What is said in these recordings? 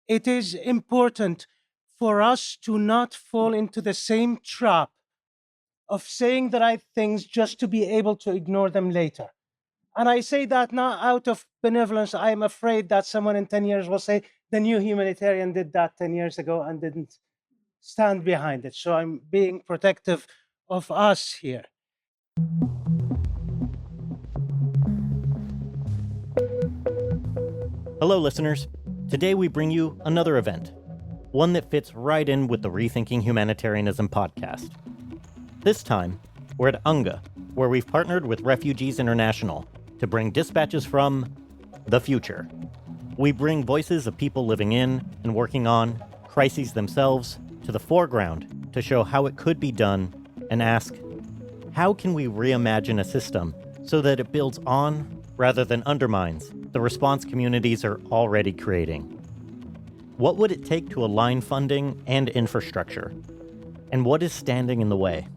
it is important for us to not fall into the same trap of saying the right things just to be able to ignore them later. And I say that not out of benevolence. I am afraid that someone in 10 years will say, the new humanitarian did that 10 years ago and didn't stand behind it. So I'm being protective of us here. Hello, listeners. Today we bring you another event, one that fits right in with the Rethinking Humanitarianism podcast. This time, we're at UNGA, where we've partnered with Refugees International to bring dispatches from the future. We bring voices of people living in and working on crises themselves to the foreground to show how it could be done and ask, how can we reimagine a system so that it builds on rather than undermines the response communities are already creating? What would it take to align funding and infrastructure? And what is standing in the way?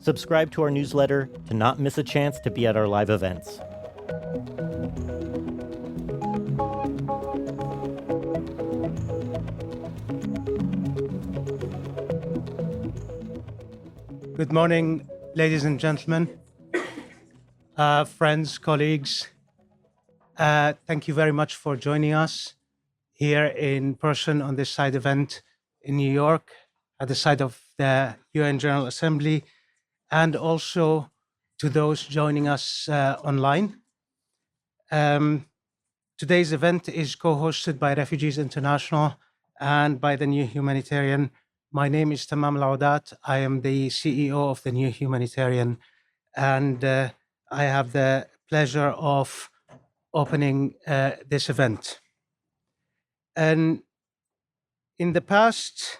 Subscribe to our newsletter to not miss a chance to be at our live events. Good morning, ladies and gentlemen, friends, colleagues. Thank you very much for joining us here in person on this side event in New York at the site of the UN General Assembly, and also to those joining us online. Today's event is co-hosted by Refugees International and by the New Humanitarian. My name is Tamam Laudat. I am the CEO of the New Humanitarian, and I have the pleasure of opening this event. And in the past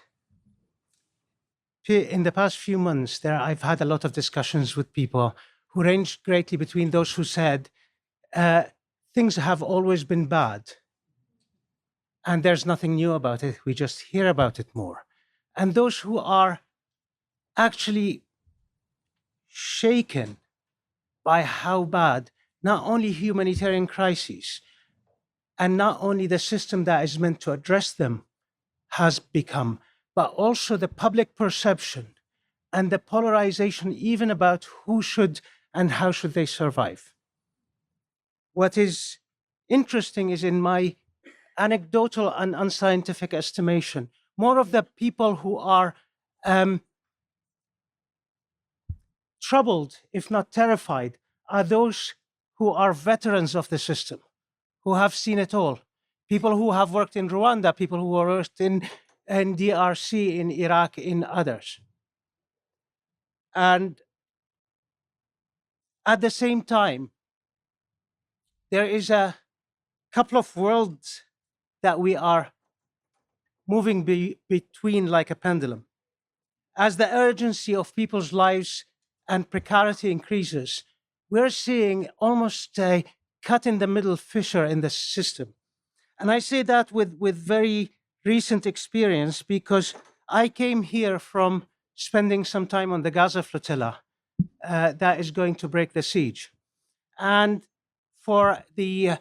few months, I've had a lot of discussions with people who ranged greatly between those who said things have always been bad, and there's nothing new about it. We just hear about it more, and those who are actually shaken by how bad not only humanitarian crises and not only the system that is meant to address them has become, but also the public perception and the polarization even about who should and how should they survive. What is interesting is, in my anecdotal and unscientific estimation, more of the people who are troubled, if not terrified, are those who are veterans of the system, who have seen it all. People who have worked in Rwanda, people who have worked in DRC, in Iraq, in others. And at the same time, there is a couple of worlds that we are moving between like a pendulum. As the urgency of people's lives and precarity increases, we're seeing almost a cut in the middle fissure in the system. And I say that with very recent experience, because I came here from spending some time on the Gaza flotilla that is going to break the siege. And for the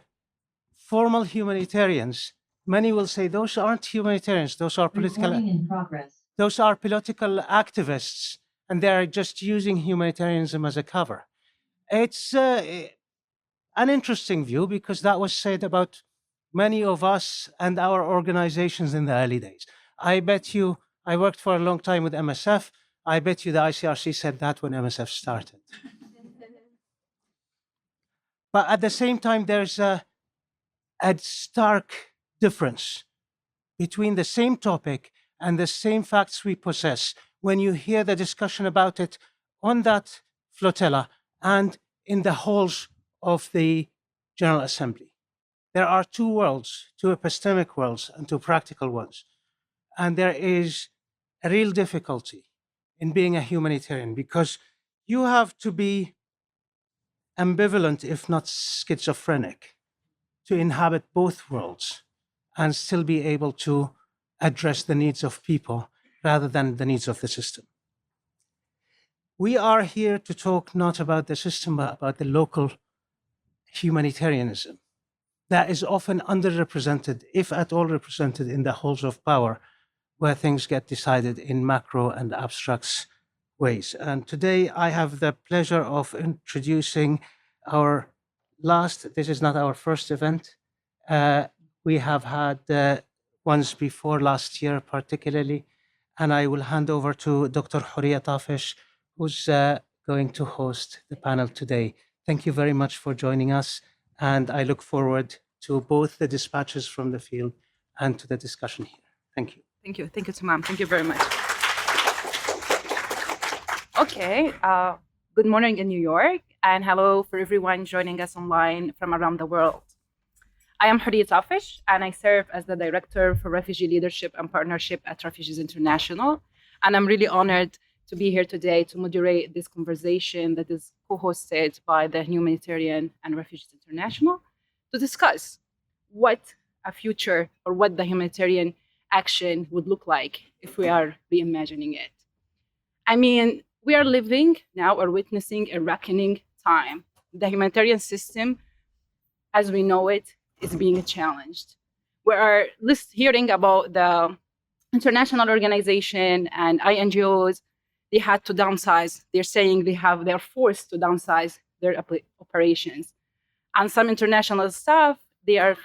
formal humanitarians, many will say those aren't humanitarians, those are political. In progress. Those are political activists, and they're just using humanitarianism as a cover. It's an interesting view, because that was said about many of us and our organizations in the early days. I bet you, I worked for a long time with MSF. I bet you the ICRC said that when MSF started. But at the same time, there's a stark difference between the same topic and the same facts we possess when you hear the discussion about it on that flotilla and in the halls of the General Assembly. There are two worlds, two epistemic worlds and two practical ones. And there is a real difficulty in being a humanitarian, because you have to be ambivalent, if not schizophrenic, to inhabit both worlds and still be able to address the needs of people rather than the needs of the system. We are here to talk not about the system, but about the local humanitarianism that is often underrepresented, if at all represented, in the halls of power, where things get decided in macro and abstract ways. And today I have the pleasure of introducing our this is not our first event. We have had ones before last year, particularly. And I will hand over to Dr. Horia Tafish, who's going to host the panel today. Thank you very much for joining us. And I look forward to both the dispatches from the field and to the discussion here. Thank you. Thank you. Thank you, Tamam. Thank you very much. Okay. Good morning in New York, and hello for everyone joining us online from around the world. I am Huria Tafish, and I serve as the Director for Refugee Leadership and Partnership at Refugees International. And I'm really honored to be here today to moderate this conversation that is co-hosted by the Humanitarian and Refugees International to discuss what a future or what the humanitarian action would look like if we are reimagining it. I mean, we are living now or witnessing a reckoning time. The humanitarian system, as we know it, is being challenged. We are hearing about the international organization and INGOs. They had to downsize. They're saying they're forced to downsize their operations. And some international staff, they are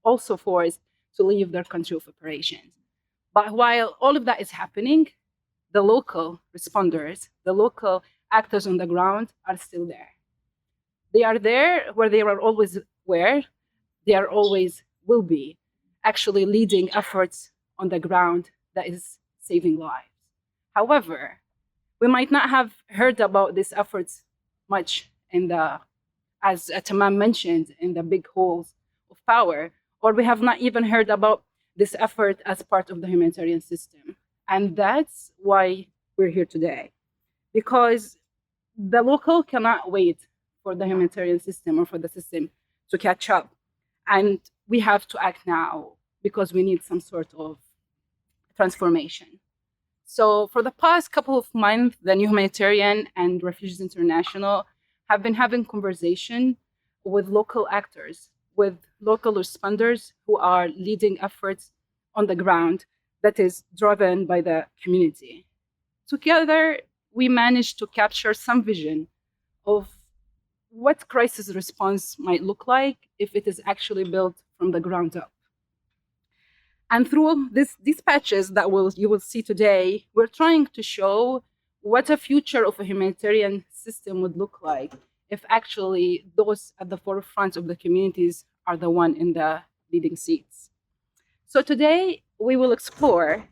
also forced to leave their country of operations. But while all of that is happening, the local responders, the local actors on the ground are still there. They are there where they are always where they are always will be, actually leading efforts on the ground that is saving lives. However, we might not have heard about these efforts much as Tamam mentioned, in the big halls of power, or we have not even heard about this effort as part of the humanitarian system. And that's why we're here today, because the local cannot wait for the humanitarian system or for the system to catch up. And we have to act now because we need some sort of transformation. So for the past couple of months, the Humanitarian and Refugees International have been having conversation with local actors, with local responders who are leading efforts on the ground that is driven by the community. Together, we managed to capture some vision of what crisis response might look like if it is actually built from the ground up. And through these dispatches that you will see today, we're trying to show what a future of a humanitarian system would look like if actually those at the forefront of the communities are the one in the leading seats. So today, we will explore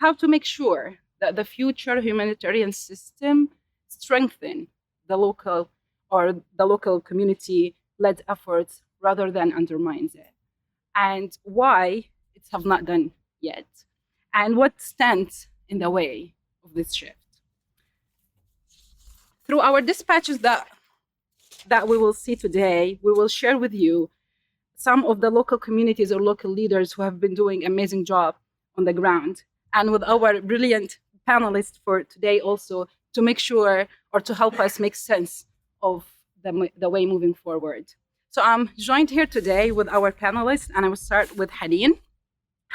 how to make sure that the future humanitarian system strengthen the local community-led efforts rather than undermines it, and why it have not done yet, and what stands in the way of this shift. Through our dispatches that we will see today, we will share with you some of the local communities or local leaders who have been doing an amazing job on the ground, and with our brilliant panelists for today also to make sure or to help us make sense of the way moving forward. So I'm joined here today with our panelists, and I will start with Haneen.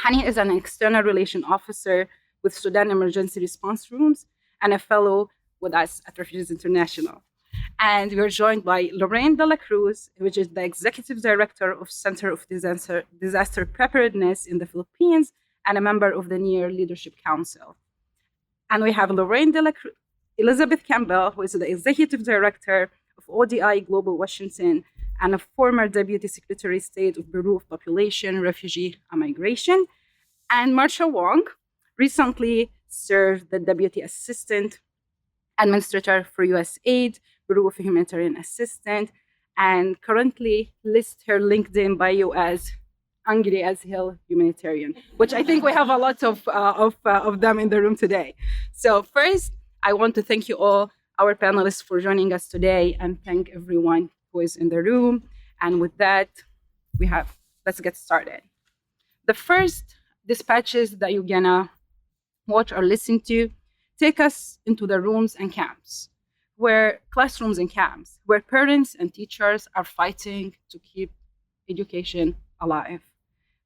Haneen is an external relation officer with Sudan Emergency Response Rooms and a fellow with us at Refugees International. And we're joined by Lorraine De La Cruz, which is the Executive Director of Center of Disaster Preparedness in the Philippines and a member of the NEAR Leadership Council. And we have Elizabeth Campbell, who is the Executive Director of ODI Global Washington and a former Deputy Secretary of State of Bureau of Population, Refugee and Migration. And Marcia Wong recently served the Deputy Assistant Administrator for USAID, Bureau of Humanitarian Assistance, and currently lists her LinkedIn bio as Angry as Hell Humanitarian, which I think we have a lot of them in the room today. So first, I want to thank you all, our panelists, for joining us today, and thank everyone who is in the room. And with that, let's get started. The first dispatches that you're gonna watch or listen to take us into the rooms and camps, classrooms and camps, where parents and teachers are fighting to keep education alive.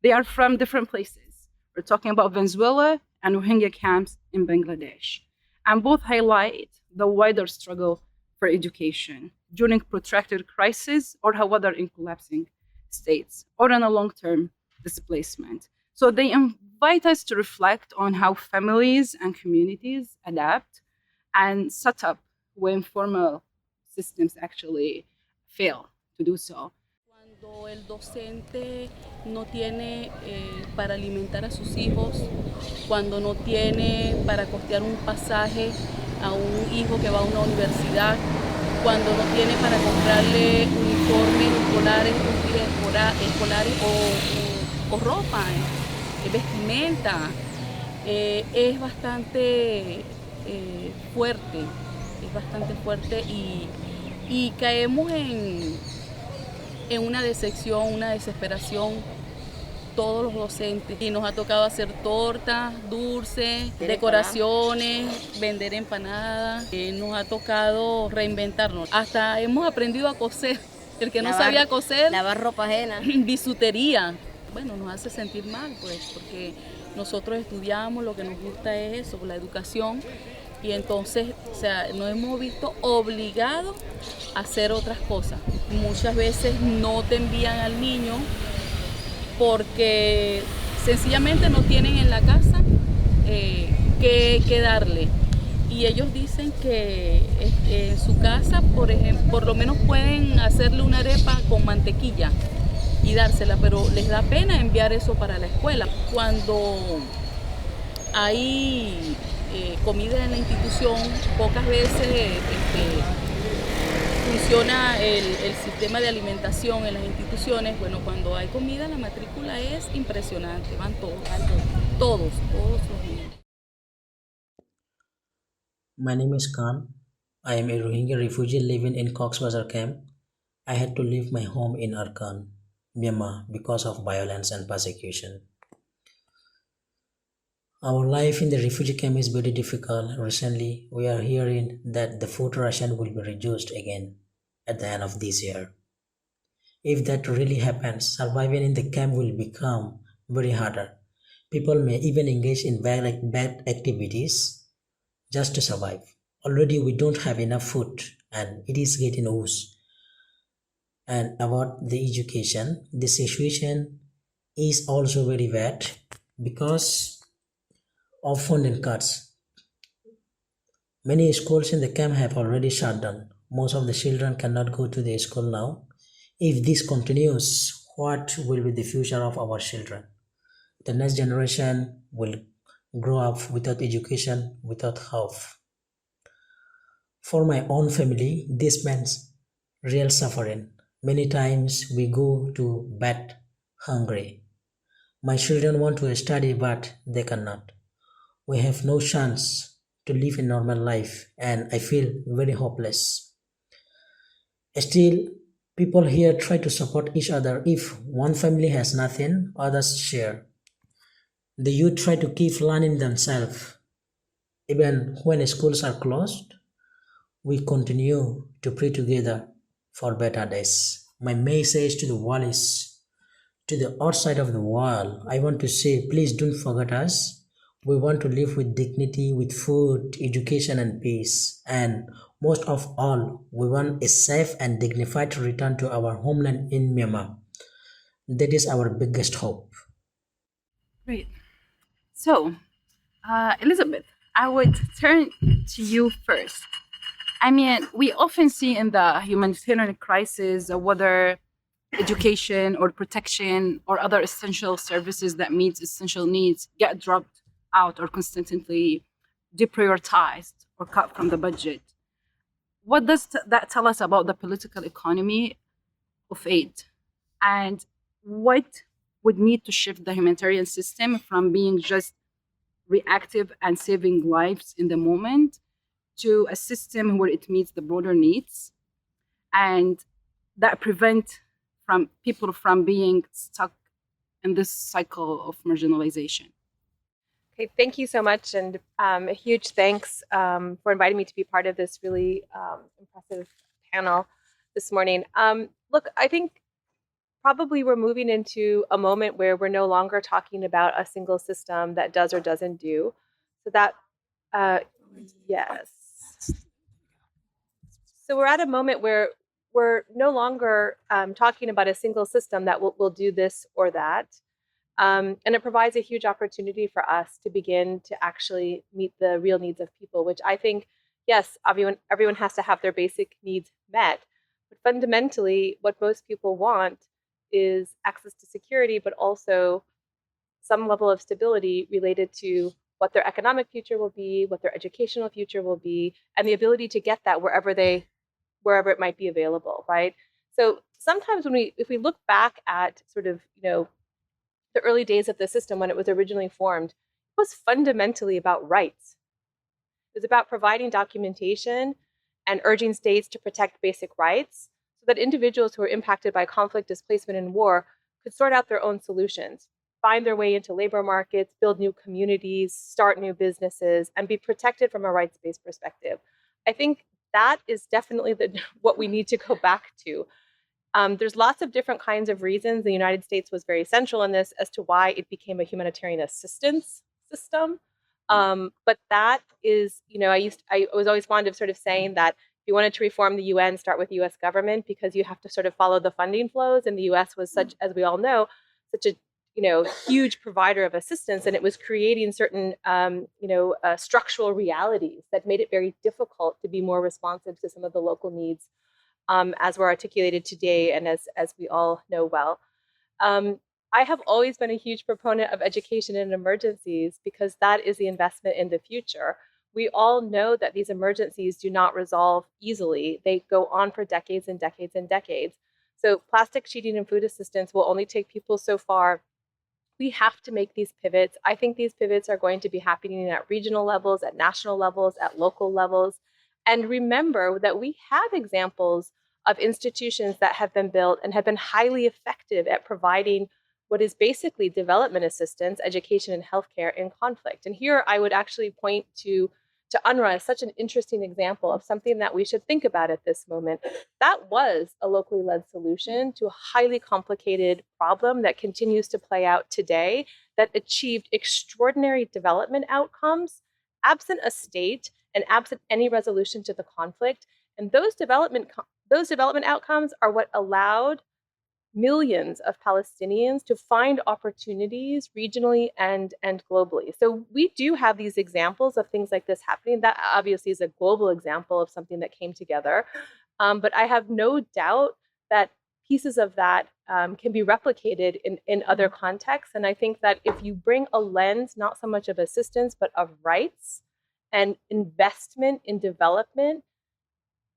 They are from different places. We're talking about Venezuela and Rohingya camps in Bangladesh. And both highlight the wider struggle for education during protracted crisis or however in collapsing states or in a long-term displacement. So they invite us to reflect on how families and communities adapt and set up when formal systems actually fail to do so. Cuando el docente no tiene para alimentar a sus hijos, cuando no tiene para costear un pasaje a un hijo que va a una universidad, cuando no tiene para comprarle uniformes escolares, escolares o ropa, vestimenta, es bastante fuerte, y caemos en una decepción, una desesperación, todos los docentes. Y nos ha tocado hacer tortas, dulces, decoraciones, vender empanadas. Nos ha tocado reinventarnos. Hasta hemos aprendido a coser. El que no sabía coser, lavar ropa ajena, bisutería. Bueno, nos hace sentir mal, pues, porque nosotros estudiamos, lo que nos gusta es eso, la educación. Y entonces, o sea, nos hemos visto obligados a hacer otras cosas. Muchas veces no te envían al niño porque sencillamente no tienen en la casa qué darle. Y ellos dicen que en su casa, por ejemplo, por lo menos pueden hacerle una arepa con mantequilla y dársela, pero les da pena enviar eso para la escuela. Cuando hay comida en la institución, pocas veces funciona el sistema de alimentación en las instituciones. Bueno, cuando hay comida la matrícula es impresionante, van todos los niños. My name is Khan. I am a Rohingya refugee living in Cox's Bazar camp. I had to leave my home in Arakan, Myanmar, because of violence and persecution. Our life in the refugee camp is very difficult. Recently, we are hearing that the food ration will be reduced again at the end of this year. If that really happens, surviving in the camp will become very harder. People may even engage in bad activities just to survive. Already we don't have enough food and it is getting worse. And about the education, the situation is also very bad because of funding cuts. Many schools in the camp have already shut down. Most of the children cannot go to the school now. If this continues, what will be the future of our children? The next generation will grow up without education, without hope. For my own family, this means real suffering. Many times we go to bed hungry. My children want to study, but they cannot. We have no chance to live a normal life, and I feel very hopeless. Still, people here try to support each other. If one family has nothing, others share. The youth try to keep learning themselves. Even when schools are closed, we continue to pray together for better days. My message to the world is to the outside of the world. I want to say, please don't forget us. We want to live with dignity, with food, education, and peace. And most of all, we want a safe and dignified return to our homeland in Myanmar. That is our biggest hope. Great. So, Elizabeth, I would turn to you first. I mean, we often see in the humanitarian crisis whether education or protection or other essential services that meet essential needs get dropped out or constantly deprioritized or cut from the budget. What does that tell us about the political economy of aid? And what would need to shift the humanitarian system from being just reactive and saving lives in the moment to a system where it meets the broader needs and that prevent from people from being stuck in this cycle of marginalization? Okay, thank you so much, and a huge thanks for inviting me to be part of this really impressive panel this morning. Look, I think probably we're moving into a moment where we're no longer talking about a single system that does or doesn't do. So that, yes. So we're at a moment where we're no longer talking about a single system that will do this or that. And it provides a huge opportunity for us to begin to actually meet the real needs of people, which I think, yes, everyone has to have their basic needs met. But fundamentally, what most people want is access to security, but also some level of stability related to what their economic future will be, what their educational future will be, and the ability to get that wherever it might be available, right? So sometimes if we look back at sort of, the early days of the system when it was originally formed, it was fundamentally about rights. It was about providing documentation and urging states to protect basic rights so that individuals who were impacted by conflict, displacement, and war could sort out their own solutions, find their way into labor markets, build new communities, start new businesses, and be protected from a rights-based perspective. I think that is definitely what we need to go back to. There's lots of different kinds of reasons. The United States was very central in this as to why it became a humanitarian assistance system. But that is, I was always fond of sort of saying that if you wanted to reform the UN, start with the US government, because you have to sort of follow the funding flows. And the US was such, as we all know, such a huge provider of assistance, and it was creating certain structural realities that made it very difficult to be more responsive to some of the local needs, as were articulated today and as we all know well. I have always been a huge proponent of education in emergencies because that is the investment in the future. We all know that these emergencies do not resolve easily. They go on for decades and decades and decades. So plastic sheeting and food assistance will only take people so far. We have to make these pivots. I think these pivots are going to be happening at regional levels, at national levels, at local levels. And remember that we have examples of institutions that have been built and have been highly effective at providing what is basically development assistance, education, and healthcare in conflict. And here I would actually point to UNRWA as such an interesting example of something that we should think about at this moment. That was a locally led solution to a highly complicated problem that continues to play out today, that achieved extraordinary development outcomes, absent a state and absent any resolution to the conflict. And those development outcomes are what allowed millions of Palestinians to find opportunities regionally and globally. So we do have these examples of things like this happening. That obviously is a global example of something that came together. But I have no doubt that pieces of that can be replicated in other contexts. And I think that if you bring a lens, not so much of assistance, but of rights and investment in development,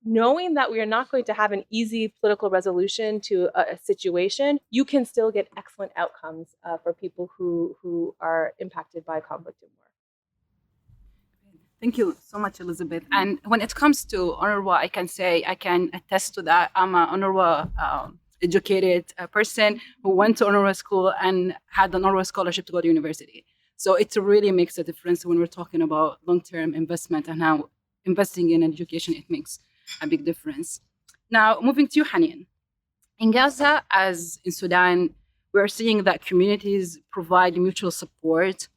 knowing that we are not going to have an easy political resolution to a situation, you can still get excellent outcomes for people who are impacted by conflict and war. Thank you so much, Elizabeth. And when it comes to UNRWA, I can attest to that. I'm an UNRWA educated person who went to UNRWA school and had an UNRWA scholarship to go to university. So it really makes a difference when we're talking about long-term investment and how investing in education, it makes a big difference. Now, moving to you, Hanin. In Gaza, as in Sudan, we're seeing that communities provide mutual support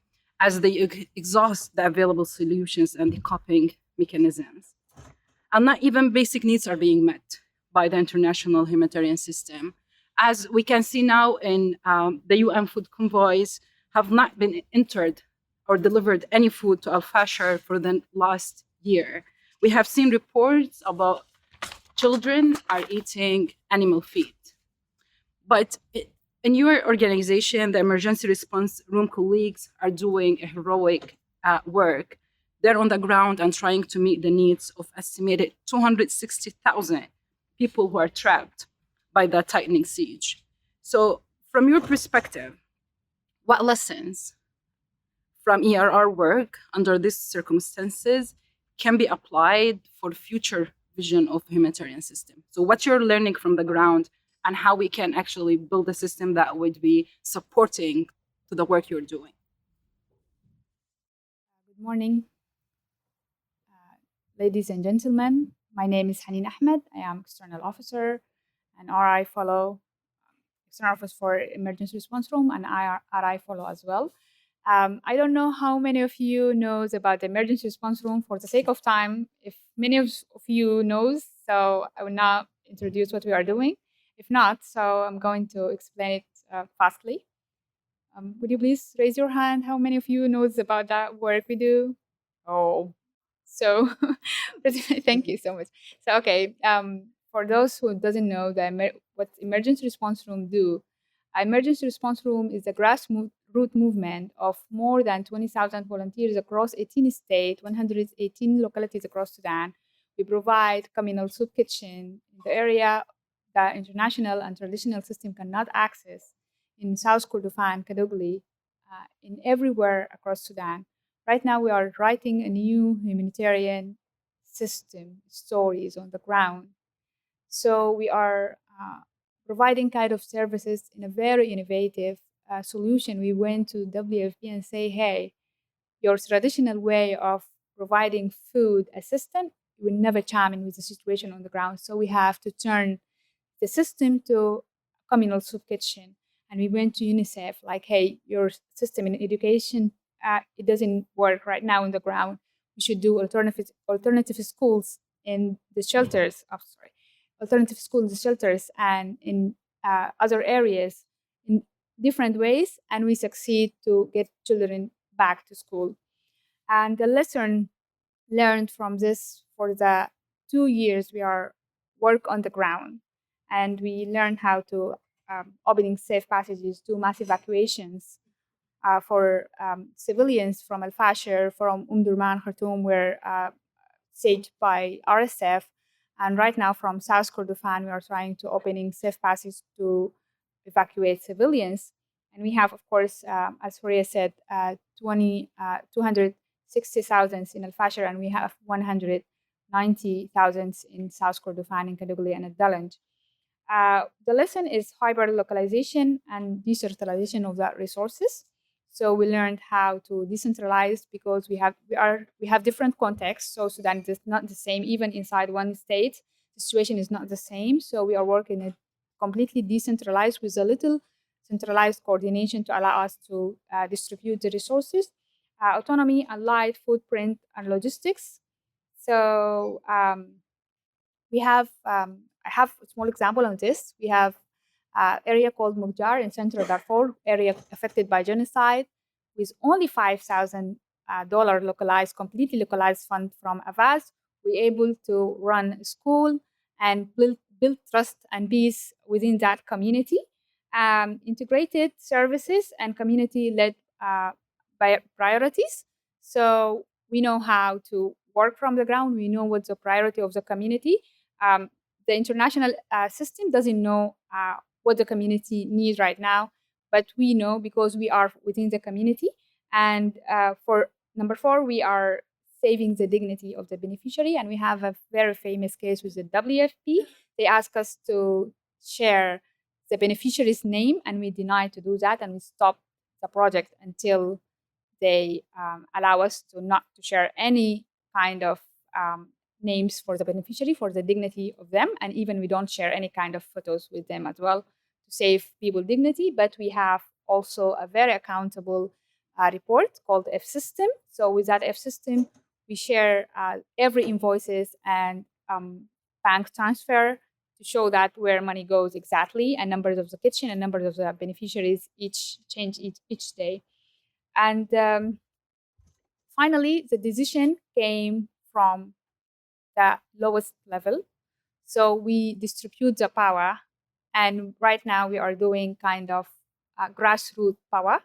as they exhaust the available solutions and the coping mechanisms. And not even basic needs are being met by the international humanitarian system. As we can see now in the UN food convoys have not been entered or delivered any food to Al-Fashar for the last year. We have seen reports about children are eating animal feed. But in your organization, the emergency response room colleagues are doing a heroic work. They're on the ground and trying to meet the needs of estimated 260,000 people who are trapped by the tightening siege. So from your perspective, what lessons from ERR work under these circumstances can be applied for future vision of humanitarian system? So what you're learning from the ground and how we can actually build a system that would be supporting to the work you're doing. Good morning, ladies and gentlemen. My name is Hanin Ahmed. I am external officer and RI fellow, External Office for Emergency Response Room, and I follow as well. I don't know how many of you knows about the Emergency Response Room. For the sake of time, if many of you knows, so I will now introduce what we are doing. If not, so I'm going to explain it fastly. Would you please raise your hand? How many of you knows about that work we do? Oh, so thank you so much. So okay, for those who doesn't know what emergency response room do, emergency response room is a grassroots movement of more than 20,000 volunteers across 18 states, 118 localities across Sudan. We provide communal soup kitchen in the area that international and traditional system cannot access in South Kordofan, Kadugli, in everywhere across Sudan. Right now, we are writing a new humanitarian system stories on the ground. So we are providing kind of services in a very innovative solution. We went to WFP and say, hey, your traditional way of providing food assistance will never chime in with the situation on the ground. So we have to turn the system to communal soup kitchen. And we went to UNICEF, like, hey, your system in education, it doesn't work right now on the ground. We should do alternative schools in the shelters. Alternative schools in the shelters and in other areas in different ways. And we succeed to get children back to school. And the lesson learned from this for the 2 years we are work on the ground, and we learned how to opening safe passages, do mass evacuations for civilians from Al Fasher, from Durman, Khartoum, were staged by RSF, and right now from South Kordofan, we are trying to opening safe passages to evacuate civilians. And we have, of course, as Faria said, 260,000 in Al Fasher, and we have 190,000 in South Kordofan, in Kadugli, and at Dalanj. The lesson is hyper-localization and decentralization of that resources. So we learned how to decentralize because we have different contexts. So Sudan is not the same, even inside one state, the situation is not the same. So we are working it completely decentralized with a little centralized coordination to allow us to distribute the resources, autonomy, and light footprint and logistics. So we have, I have a small example on this. We have area called Mugjar in central Darfur, area affected by genocide, with only $5,000 completely localized fund from Avaz. We're able to run a school and build trust and peace within that community. Integrated services and community-led priorities. So we know how to work from the ground. We know what's the priority of the community. The international system doesn't know what the community needs right now, but we know because we are within the community. And for number 4, we are saving the dignity of the beneficiary. And we have a very famous case with the WFP. They ask us to share the beneficiary's name, and we denied to do that, and we stopped the project until they allow us to not to share any kind of names for the beneficiary, for the dignity of them, and even we don't share any kind of photos with them as well to save people dignity. But we have also a very accountable report called F system. So with that F system, we share every invoices and bank transfer to show that where money goes exactly, and numbers of the kitchen and numbers of the beneficiaries each day. And finally, the decision came from the lowest level. So we distribute the power, and right now we are doing kind of grassroots power,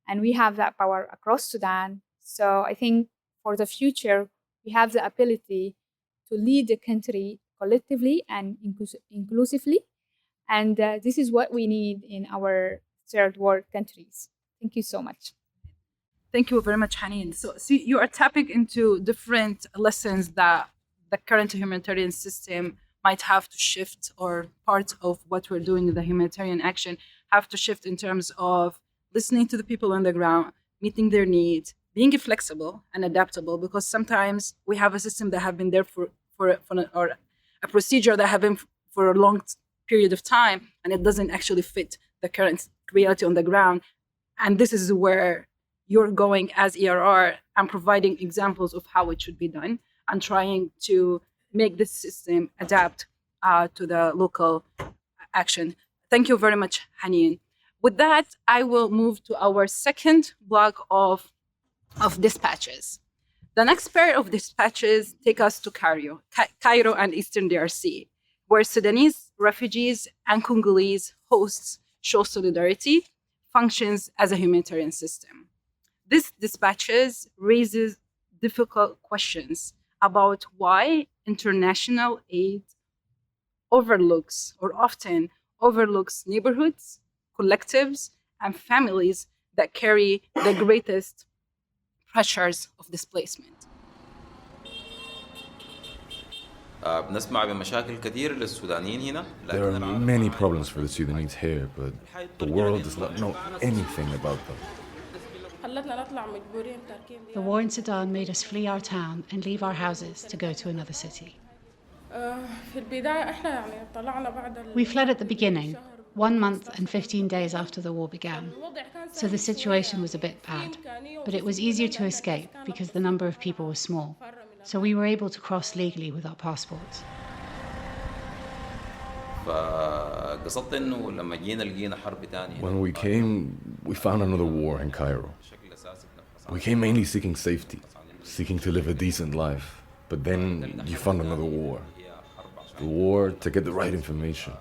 and we have that power across Sudan. So I think for the future, we have the ability to lead the country collectively and inclusively. And this is what we need in our third world countries. Thank you so much. Thank you very much, Haneen. So, see, you are tapping into different lessons that the current humanitarian system might have to shift, or parts of what we're doing in the humanitarian action have to shift in terms of listening to the people on the ground, meeting their needs, being flexible and adaptable, because sometimes we have a system that have been there or a procedure that have been for a long period of time, and it doesn't actually fit the current reality on the ground. And this is where you're going as ERR and providing examples of how it should be done and trying to make this system adapt to the local action. Thank you very much, Haneen. With that, I will move to our second block of dispatches. The next pair of dispatches take us to Cairo and Eastern DRC, where Sudanese refugees and Congolese hosts show solidarity, functions as a humanitarian system. This dispatches raises difficult questions about why international aid often overlooks neighborhoods, collectives, and families that carry the greatest pressures of displacement. بنسمع بمشاكل كثير للسودانيين هنا. There are many problems for the Sudanese here, but the world does not know anything about them. The war in Sudan made us flee our town and leave our houses to go to another city. We fled at the beginning, 1 month and 15 days after the war began. So the situation was a bit bad, but it was easier to escape because the number of people was small. So we were able to cross legally with our passports. When we came, we found another war in Cairo. We came mainly seeking safety, seeking to live a decent life. But then you found another war. The war to get the right information.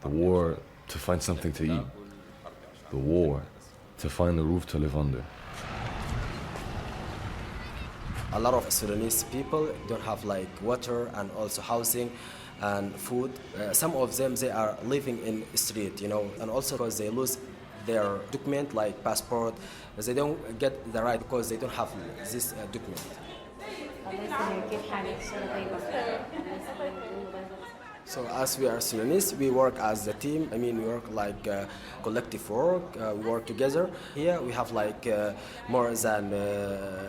The war to find something to eat. The war to find a roof to live under. A lot of Sudanese people don't have like water and also housing and food. Some of them, they are living in the street, and also because they lose their document like passport, they don't get the right because they don't have this document. So as we are Sudanese, we work as a team. We work like collective work. We work together. Here we have like more than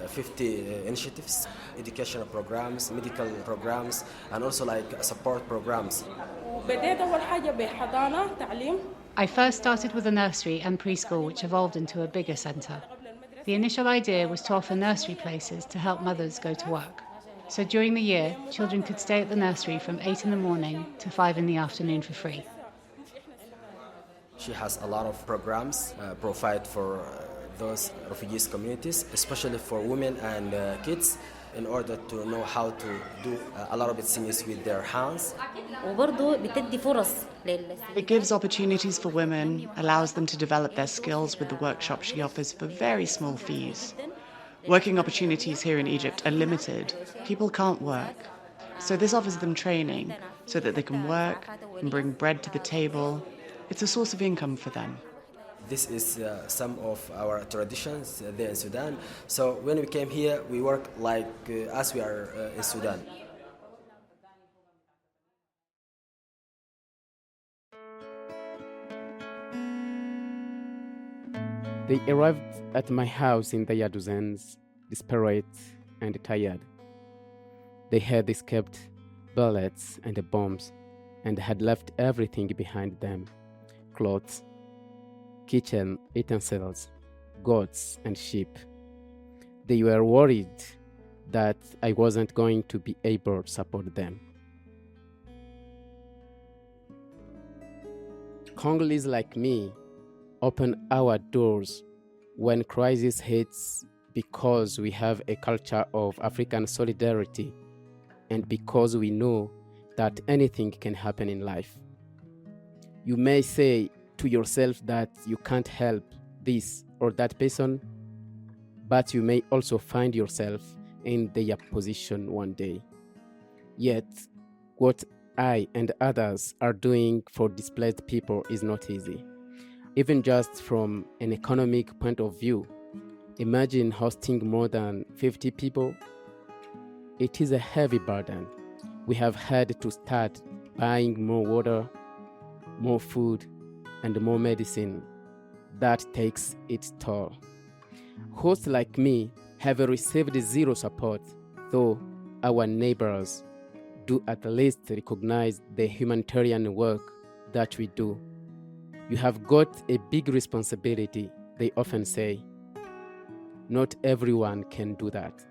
50 initiatives, educational programs, medical programs, and also like support programs. I first started with a nursery and preschool, which evolved into a bigger centre. The initial idea was to offer nursery places to help mothers go to work. So during the year, children could stay at the nursery from 8 in the morning to 5 in the afternoon for free. She has a lot of programs provide for those refugees communities, especially for women and kids, in order to know how to do a lot of things with their hands. It gives opportunities for women, allows them to develop their skills with the workshop she offers for very small fees. Working opportunities here in Egypt are limited. People can't work. So this offers them training so that they can work and bring bread to the table. It's a source of income for them. This is some of our traditions there in Sudan. So when we came here, we work like as we are in Sudan. They arrived at my house in the Yaduzens, desperate and tired. They had escaped bullets and bombs and had left everything behind them: clothes, kitchen utensils, goats and sheep. They were worried that I wasn't going to be able to support them. Congolese like me open our doors when crisis hits because we have a culture of African solidarity and because we know that anything can happen in life. You may say to yourself that you can't help this or that person, but you may also find yourself in their position one day. Yet, what I and others are doing for displaced people is not easy. Even just from an economic point of view, imagine hosting more than 50 people. It is a heavy burden. We have had to start buying more water, more food, and more medicine. That takes its toll. Hosts like me have received zero support, though our neighbors do at least recognize the humanitarian work that we do. You have got a big responsibility, they often say. Not everyone can do that.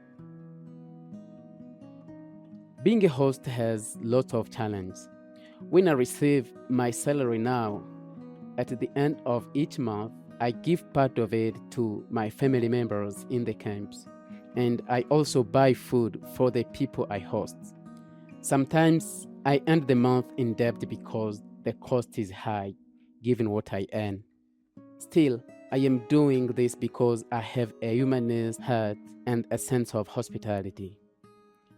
Being a host has lots of challenges. When I receive my salary now, at the end of each month, I give part of it to my family members in the camps, and I also buy food for the people I host. Sometimes I end the month in debt because the cost is high, given what I earn. Still, I am doing this because I have a humanist heart and a sense of hospitality.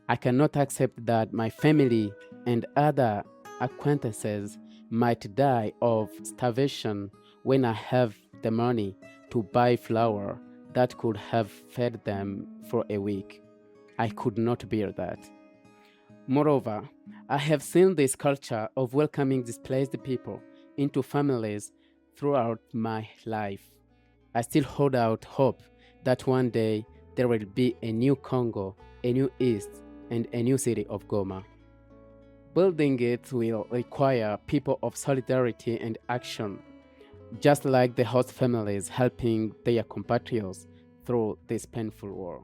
I cannot accept that my family and other acquaintances might die of starvation when I have the money to buy flour that could have fed them for a week. I could not bear that. Moreover, I have seen this culture of welcoming displaced people into families throughout my life. I still hold out hope that one day there will be a new Congo, a new East, and a new city of Goma. Building it will require people of solidarity and action, just like the host families helping their compatriots through this painful war.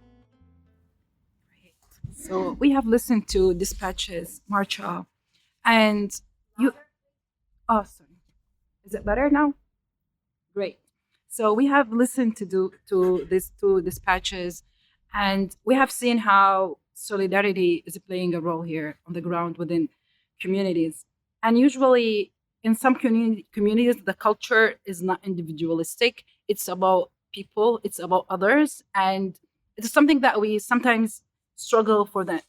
So we have listened to Dispatches, Marcha, and you. Oh, sorry. Is it better now? Great. So we have listened to these two dispatches, and we have seen how solidarity is playing a role here on the ground within communities. And usually, in some communities, the culture is not individualistic. It's about people. It's about others, and it's something that we sometimes struggle for that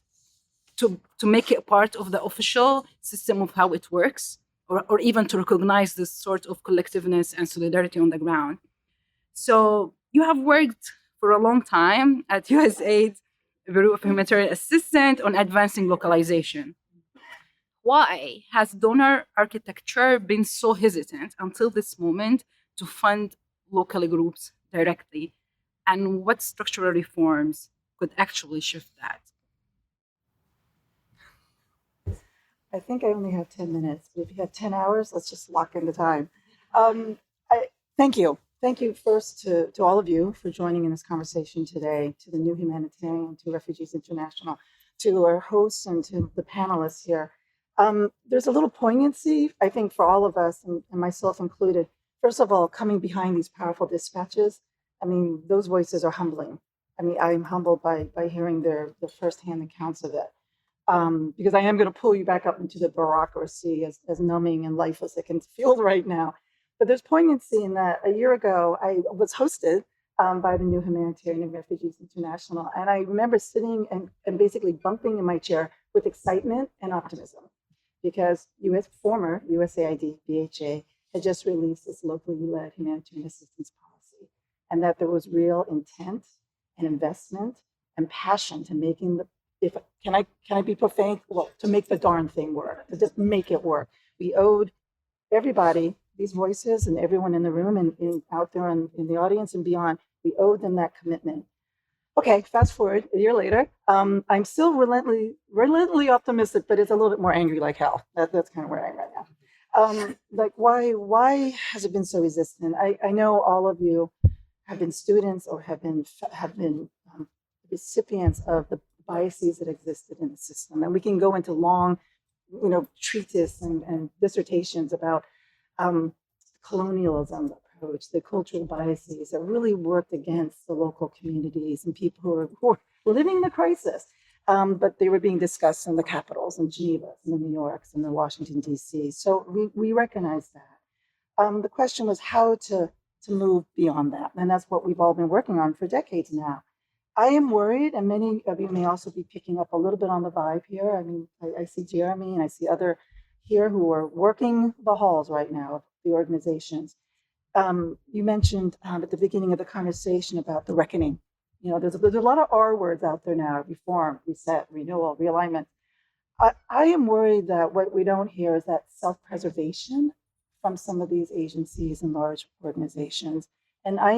to make it part of the official system of how it works, or even to recognize this sort of collectiveness and solidarity on the ground. So you have worked for a long time at USAID, Bureau of Humanitarian Assistance, on advancing localization. Why has donor architecture been so hesitant until this moment to fund local groups directly? And what structural reforms could actually shift that? I think I only have 10 minutes, but if you have 10 hours, let's just lock in the time. Thank you. Thank you first to all of you for joining in this conversation today, to the New Humanitarian, to Refugees International, to our hosts and to the panelists here. There's a little poignancy, I think, for all of us, and myself included. First of all, coming behind these powerful dispatches, I mean, those voices are humbling. I mean, I'm humbled by hearing the firsthand accounts of it. Because I am going to pull you back up into the bureaucracy as numbing and lifeless it can feel right now. But there's poignancy in that a year ago, I was hosted by the New Humanitarian and Refugees International. And I remember sitting and basically bumping in my chair with excitement and optimism because former USAID, BHA, had just released this locally led humanitarian assistance policy, and that there was real intent and investment and passion to making can I be profane? Well, to make the darn thing work, to just make it work. We owed everybody, these voices and everyone in the room and out there in the audience and beyond, we owed them that commitment. Okay, fast forward a year later. I'm still relentlessly optimistic, but it's a little bit more angry like hell. That's kind of where I am right now. Like why has it been so resistant? I know all of you have been students or have been recipients of the biases that existed in the system. And we can go into long, treatise and dissertations about colonialism approach, the cultural biases that really worked against the local communities and people who were living in the crisis. But they were being discussed in the capitals, in Geneva, in the New Yorks, and the Washington, D.C. So we recognize that. The question was how to move beyond that. And that's what we've all been working on for decades now. I am worried, and many of you may also be picking up a little bit on the vibe here. I mean, I see Jeremy and I see other here who are working the halls right now of the organizations. You mentioned at the beginning of the conversation about the reckoning. There's a lot of R words out there now: reform, reset, renewal, realignment. I am worried that what we don't hear is that self-preservation from some of these agencies and large organizations. And I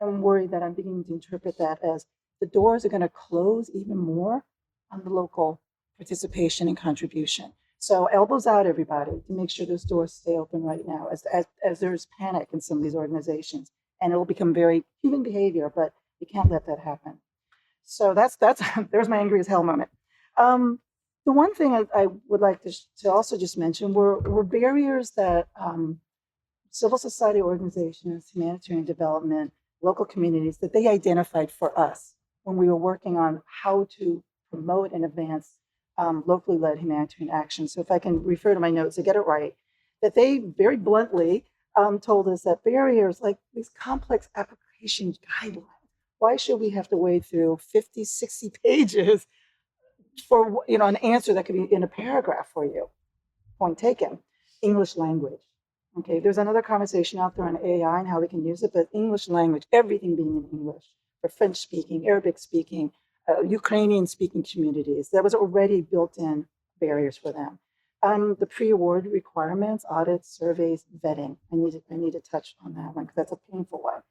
am worried that I'm beginning to interpret that as the doors are going to close even more on the local participation and contribution. So elbows out, everybody, to make sure those doors stay open right now as there's panic in some of these organizations. And it'll become very human behavior, but you can't let that happen. So that's there's my angry as hell moment. The one thing I would like to also just mention were barriers that civil society organizations, humanitarian development, local communities, that they identified for us when we were working on how to promote and advance locally led humanitarian action. So if I can refer to my notes to get it right, that they very bluntly told us that barriers like these complex application guidelines, why should we have to wade through 50, 60 pages for an answer that could be in a paragraph for you? Point taken. English language. Okay, there's another conversation out there on AI and how we can use it, but English language, everything being in English, for French speaking, Arabic speaking, Ukrainian speaking communities, that was already built in barriers for them. The pre-award requirements, audits, surveys, vetting. I need to touch on that one because that's a painful one.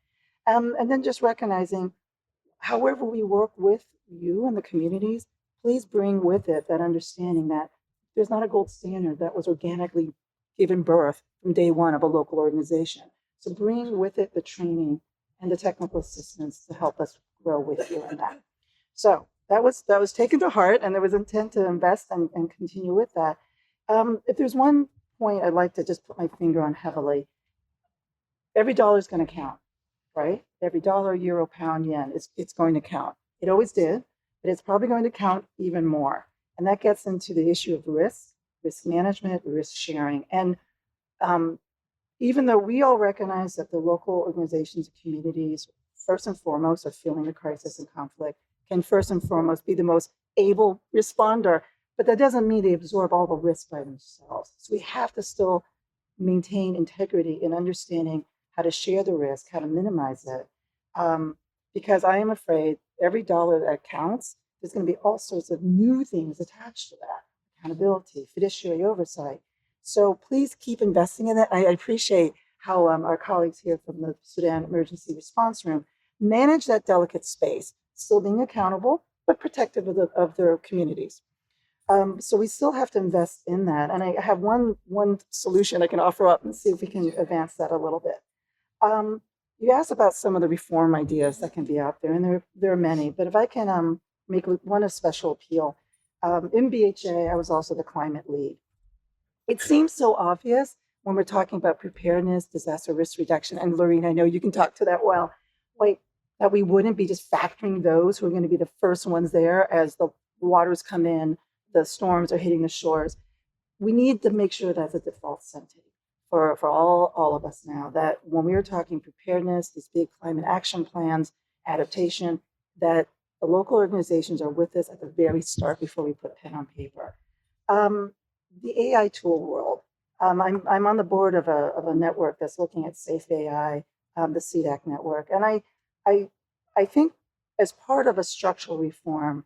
And then just recognizing, however we work with you and the communities, please bring with it that understanding that there's not a gold standard that was organically given birth from day one of a local organization. So bring with it the training and the technical assistance to help us grow with you in that. So that was taken to heart, and there was intent to invest and continue with that. If there's one point I'd like to just put my finger on heavily, every dollar is going to count, right? Every dollar, euro, pound, yen, it's going to count. It always did, but it's probably going to count even more. And that gets into the issue of risk management, risk sharing. And even though we all recognize that the local organizations and communities, first and foremost, are feeling the crisis and conflict, can first and foremost be the most able responder, but that doesn't mean they absorb all the risk by themselves. So we have to still maintain integrity in understanding how to share the risk, how to minimize it. Because I am afraid every dollar that counts, there's going to be all sorts of new things attached to that. Accountability, fiduciary oversight. So please keep investing in it. I appreciate how our colleagues here from the Sudan Emergency Response Room manage that delicate space, still being accountable, but protective of their communities. So we still have to invest in that. And I have one solution I can offer up and see if we can advance that a little bit. You asked about some of the reform ideas that can be out there, and there are many, but if I can make one a special appeal. In BHA, I was also the climate lead. It seems so obvious when we're talking about preparedness, disaster risk reduction, and Lorene, I know you can talk to that well, like that we wouldn't be just factoring those who are going to be the first ones there as the waters come in, the storms are hitting the shores. We need to make sure that's a default setting for all of us now, that when we are talking preparedness, these big climate action plans, adaptation, that the local organizations are with us at the very start before we put pen on paper. The AI tool world. I'm on the board of a network that's looking at safe AI, the CDAC network, and I think as part of a structural reform,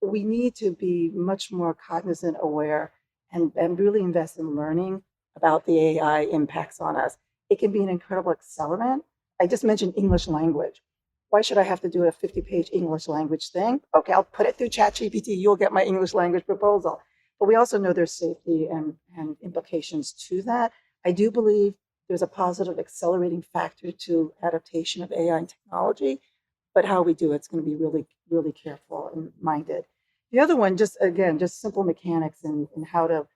we need to be much more cognizant, aware, and really invest in learning about the AI impacts on us. It can be an incredible accelerant. I just mentioned English language. Why should I have to do a 50-page English language thing? Okay, I'll put it through ChatGPT. You'll get my English language proposal. But we also know there's safety and implications to that. I do believe there's a positive accelerating factor to adaptation of AI and technology, but how we do it's going to be really, really careful and minded. The other one, just simple mechanics and how to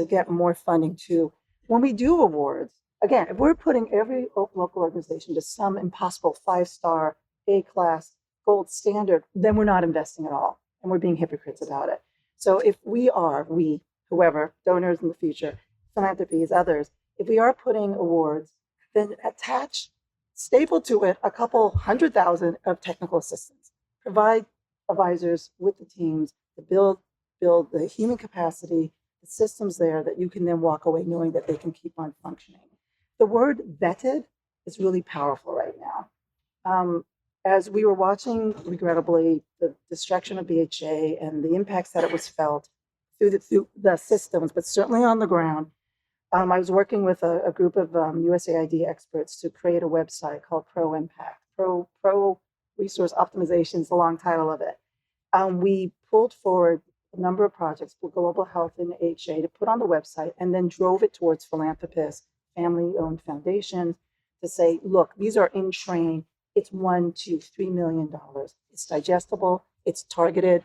get more funding too. When we do awards, again, if we're putting every local organization to some impossible 5-star A-class gold standard, then we're not investing at all, and we're being hypocrites about it. So if we, whoever, donors in the future, philanthropies, others, if we are putting awards, then staple to it a couple 100,000 of technical assistance. Provide advisors with the teams to build the human capacity, the systems there that you can then walk away knowing that they can keep on functioning. The word vetted is really powerful right now. As we were watching, regrettably, the destruction of BHA and the impacts that it was felt through the systems, but certainly on the ground, I was working with a group of USAID experts to create a website called Pro Impact. Pro Resource Optimization is the long title of it. We pulled forward a number of projects for global health and HA to put on the website, and then drove it towards philanthropists, family-owned foundations, to say, look, these are in train. It's $1 to $3 million. It's digestible. It's targeted.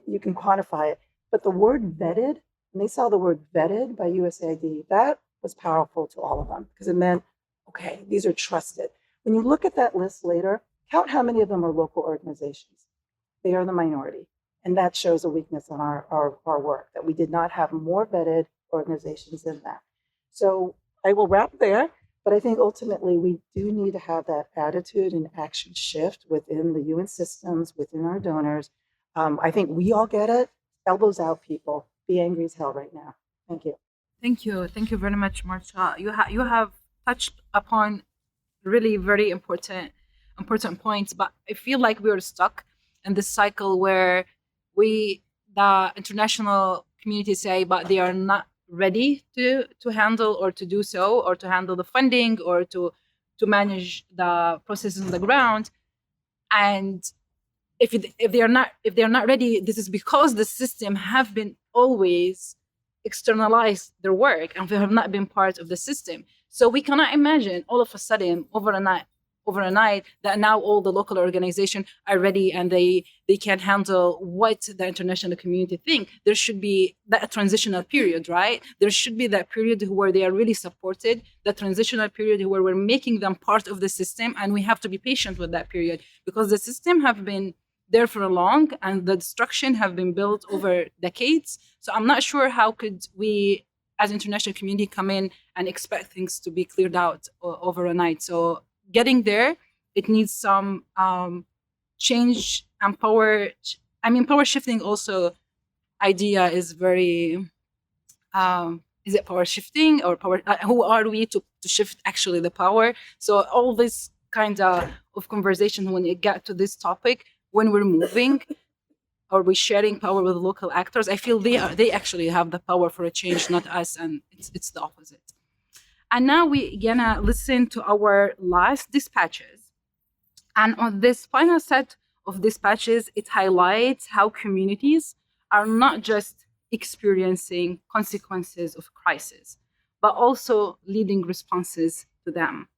You can quantify it. But the word vetted, and they saw the word vetted by USAID, that was powerful to all of them because it meant, okay, these are trusted. When you look at that list later, count how many of them are local organizations. They are the minority. And that shows a weakness on our work, that we did not have more vetted organizations than that. So I will wrap there, but I think ultimately we do need to have that attitude and action shift within the UN systems, within our donors. I think we all get it. Elbows out, people. Be angry as hell right now. Thank you. Thank you. Thank you very much, Marcia. You have touched upon really very important points, but I feel like we are stuck in this cycle where the international community say, but they are not ready to handle or to do so, or to handle the funding, or to manage the processes on the ground. And if they are not ready, this is because the system have been always externalized their work, and they have not been part of the system. So we cannot imagine all of a sudden overnight that now all the local organizations are ready and they can handle what the international community think. There should be that transitional period, right? There should be that period where they are really supported, the transitional period where we're making them part of the system, and we have to be patient with that period because the system have been there for long and the destruction have been built over decades. So I'm not sure how could we as international community come in and expect things to be cleared out overnight. So getting there, it needs some change and power. Power shifting also idea is very, is it power shifting or power? Who are we to shift actually the power? So all this kind of conversation when it get to this topic, when we're moving or we're sharing power with local actors, I feel they actually have the power for a change, not us, and it's the opposite. And now we're gonna listen to our last dispatches. And on this final set of dispatches, it highlights how communities are not just experiencing consequences of crisis, but also leading responses to them.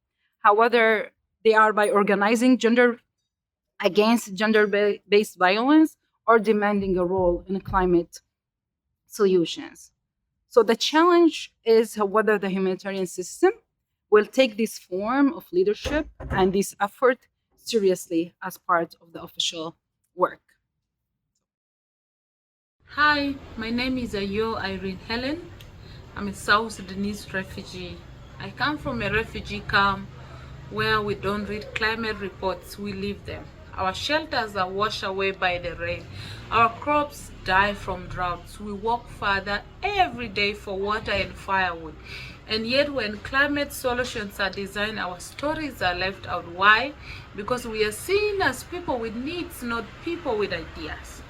However, they are by organizing against gender-based violence or demanding a role in climate solutions. So the challenge is whether the humanitarian system will take this form of leadership and this effort seriously as part of the official work. Hi, my name is Ayo Irene Helen. I'm a South Sudanese refugee. I come from a refugee camp where we don't read climate reports, we live them. Our shelters are washed away by the rain. Our crops die from droughts. We walk further every day for water and firewood. And yet when climate solutions are designed, our stories are left out. Why? Because we are seen as people with needs, not people with ideas.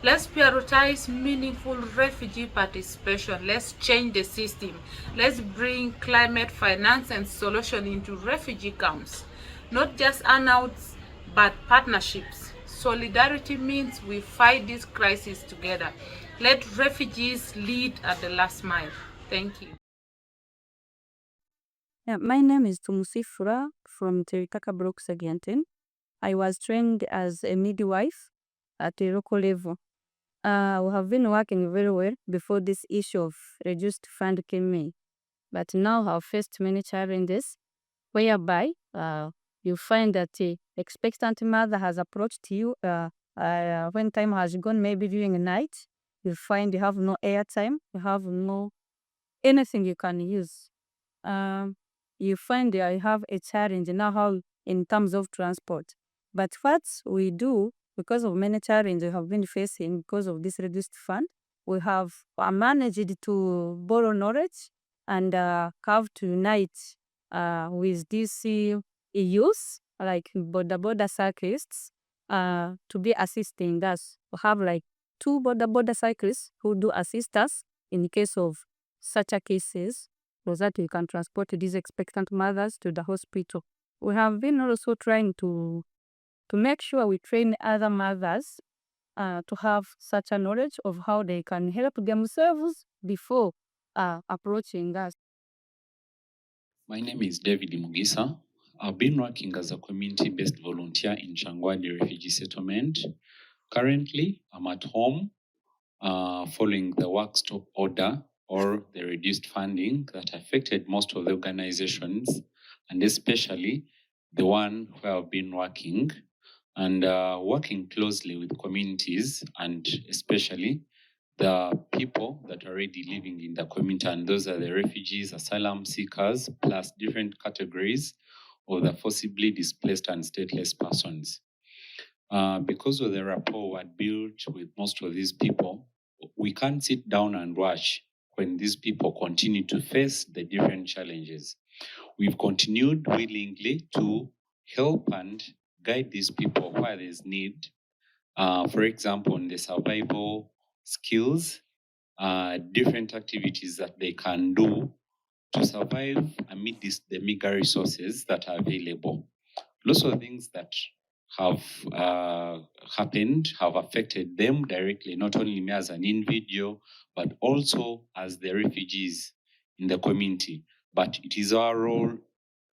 Let's prioritize meaningful refugee participation. Let's change the system. Let's bring climate finance and solution into refugee camps. Not just handouts, but partnerships. Solidarity means we fight this crisis together. Let refugees lead at the last mile. Thank you. Yeah, my name is Tumusifura from Terikaka Brooks Argentine. I was trained as a midwife at a local level. We have been working very well before this issue of reduced fund came in. But now have faced many challenges whereby you find that the expectant mother has approached you when time has gone, maybe during the night. You find you have no airtime, you have no anything you can use. You find I have a challenge now how in terms of transport. But what we do, because of many challenges we have been facing because of this reduced fund, we have managed to borrow knowledge and have to unite with these youth, like border cyclists, to be assisting us. We have like 2 border cyclists who do assist us in case of such a cases, so that we can transport these expectant mothers to the hospital. We have been also trying to make sure we train other mothers to have such a knowledge of how they can help themselves before approaching us. My name is David Mugisa. I've been working as a community-based volunteer in Changwadi refugee settlement. Currently, I'm at home following the work stop order or the reduced funding that affected most of the organizations, and especially the one where I've been working, and working closely with communities, and especially the people that are already living in the community, and those are the refugees, asylum seekers, plus different categories of the forcibly displaced and stateless persons. Because of the rapport we had built with most of these people, we can't sit down and watch when these people continue to face the different challenges. We've continued willingly to help and guide these people where there's need. For example, in the survival skills, different activities that they can do to survive amid the meager resources that are available. Lots of things that have happened have affected them directly, not only me as an individual, but also as the refugees in the community. But it is our role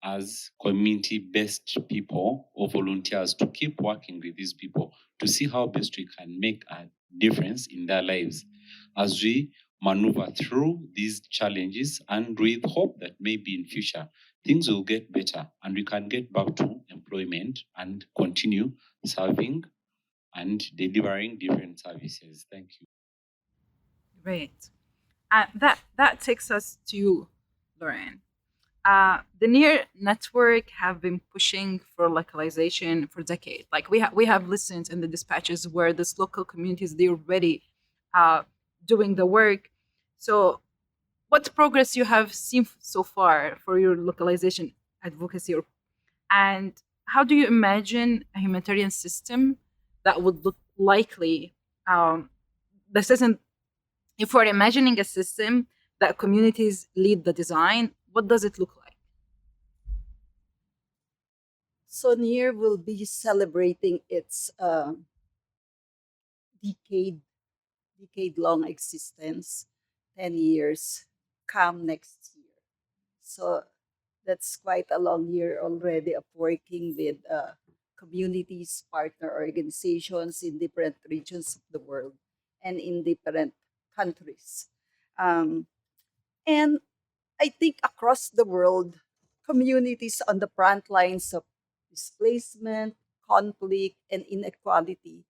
as community-based people or volunteers to keep working with these people to see how best we can make a difference in their lives as we maneuver through these challenges, and with hope that maybe in future things will get better and we can get back to employment and continue serving and delivering different services. Thank you. Great. That takes us to you, Lauren. The Near Network have been pushing for localization for decades. Like we have listened in the dispatches where this local communities they're already doing the work. So, what progress you have seen so far for your localization advocacy, and how do you imagine a humanitarian system that would look likely? This isn't if we're imagining a system that communities lead the design, what does it look like? So NEAR will be celebrating its decade-long existence, 10 years, come next year. So that's quite a long year already of working with communities, partner organizations in different regions of the world and in different countries. And I think across the world, communities on the front lines of displacement, conflict, and inequality,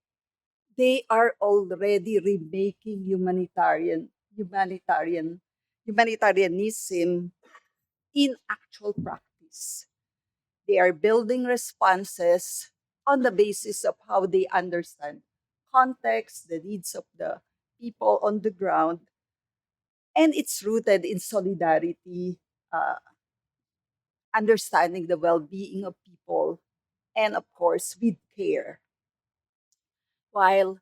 they are already remaking humanitarianism in actual practice. They are building responses on the basis of how they understand context, the needs of the people on the ground, and it's rooted in solidarity, uh, understanding the well-being of people, and of course with care. While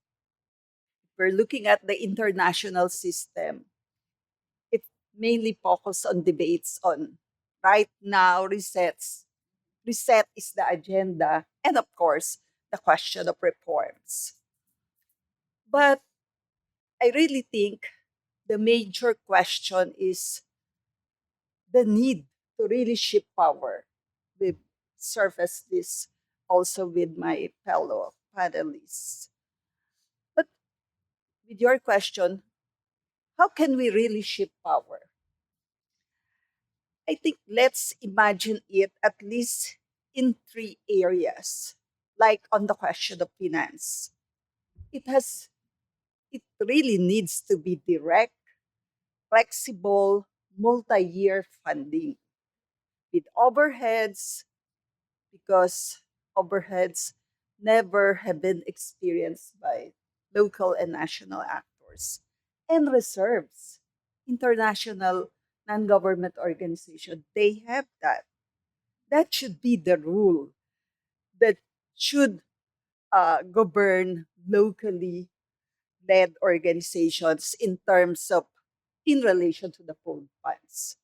we're looking at the international system, it mainly focuses on debates on right now reset is the agenda, and of course the question of reforms. But I really think the major question is the need to really shift power. We've surfaced this also with my fellow panelists. But with your question, how can we really shift power? I think let's imagine it at least in three areas, like on the question of finance. It really needs to be direct, flexible, multi-year funding with overheads, because overheads never have been experienced by local and national actors, and reserves. International non-government organization, they have that. That should be the rule that should govern locally led organizations in terms of in relation to the pooled funds.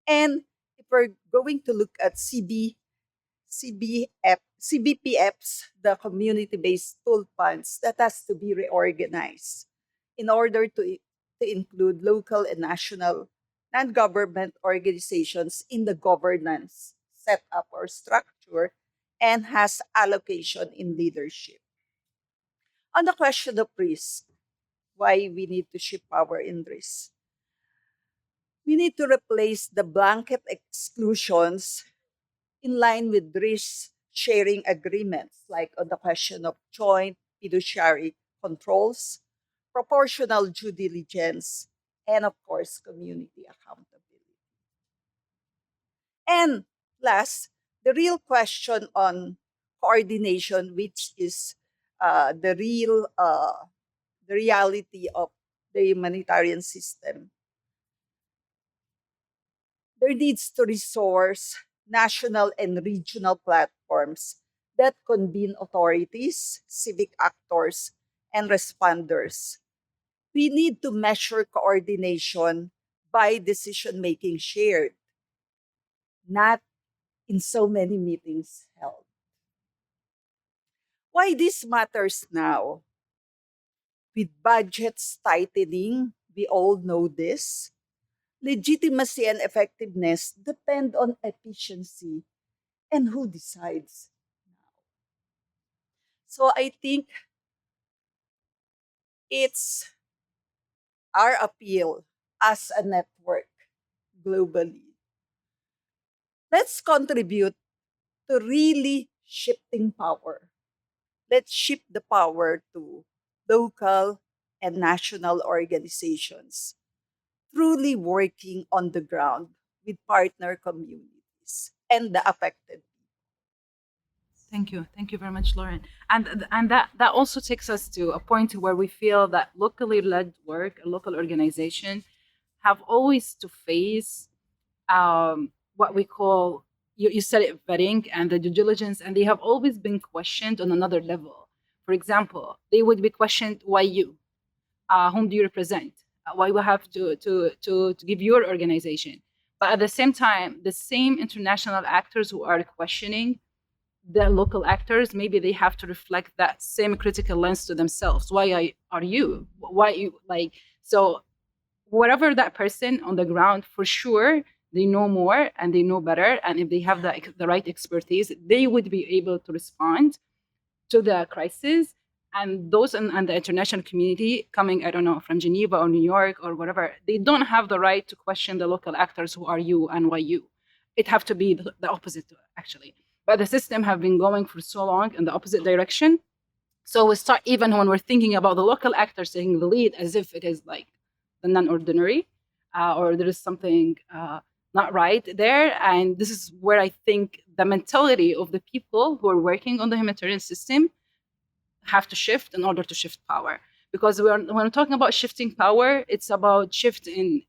And if we're going to look at CBPFs, the community-based tool funds, that has to be reorganized in order to include local and national non-government organizations in the governance setup or structure and has allocation in leadership. On the question of risk, why we need to shift power in risk. We need to replace the blanket exclusions in line with risk sharing agreements, like on the question of joint fiduciary controls, proportional due diligence, and of course, community accountability. And last, the real question on coordination, which is the reality of the humanitarian system. There needs to resource national and regional platforms that convene authorities, civic actors, and responders. We need to measure coordination by decision making shared, not in so many meetings held. Why this matters now? With budgets tightening, we all know this. Legitimacy and effectiveness depend on efficiency and who decides now. So I think it's our appeal as a network globally. Let's contribute to really shifting power. Let's shift the power to local and national organizations, truly working on the ground with partner communities and the affected. Thank you. Thank you very much, Lauren. And that also takes us to a point where we feel that locally led work, a local organization, have always to face what we call, you said it, vetting and the due diligence, and they have always been questioned on another level. For example, they would be questioned, why you? Whom do you represent? Why we have to give your organization? But at the same time, the same international actors who are questioning the local actors, maybe they have to reflect that same critical lens to themselves. Why are you? Why you like? So whatever that person on the ground, for sure, they know more and they know better. And if they have the right expertise, they would be able to respond to the crisis. And those in the international community coming, I don't know, from Geneva or New York or whatever, they don't have the right to question the local actors, who are you and why you. It have to be the opposite, actually. But the system have been going for so long in the opposite direction. So we start, even when we're thinking about the local actors taking the lead, as if it is like the non-ordinary, or there is something not right there. And this is where I think the mentality of the people who are working on the humanitarian system have to shift in order to shift power. Because when we're talking about shifting power, it's about shift in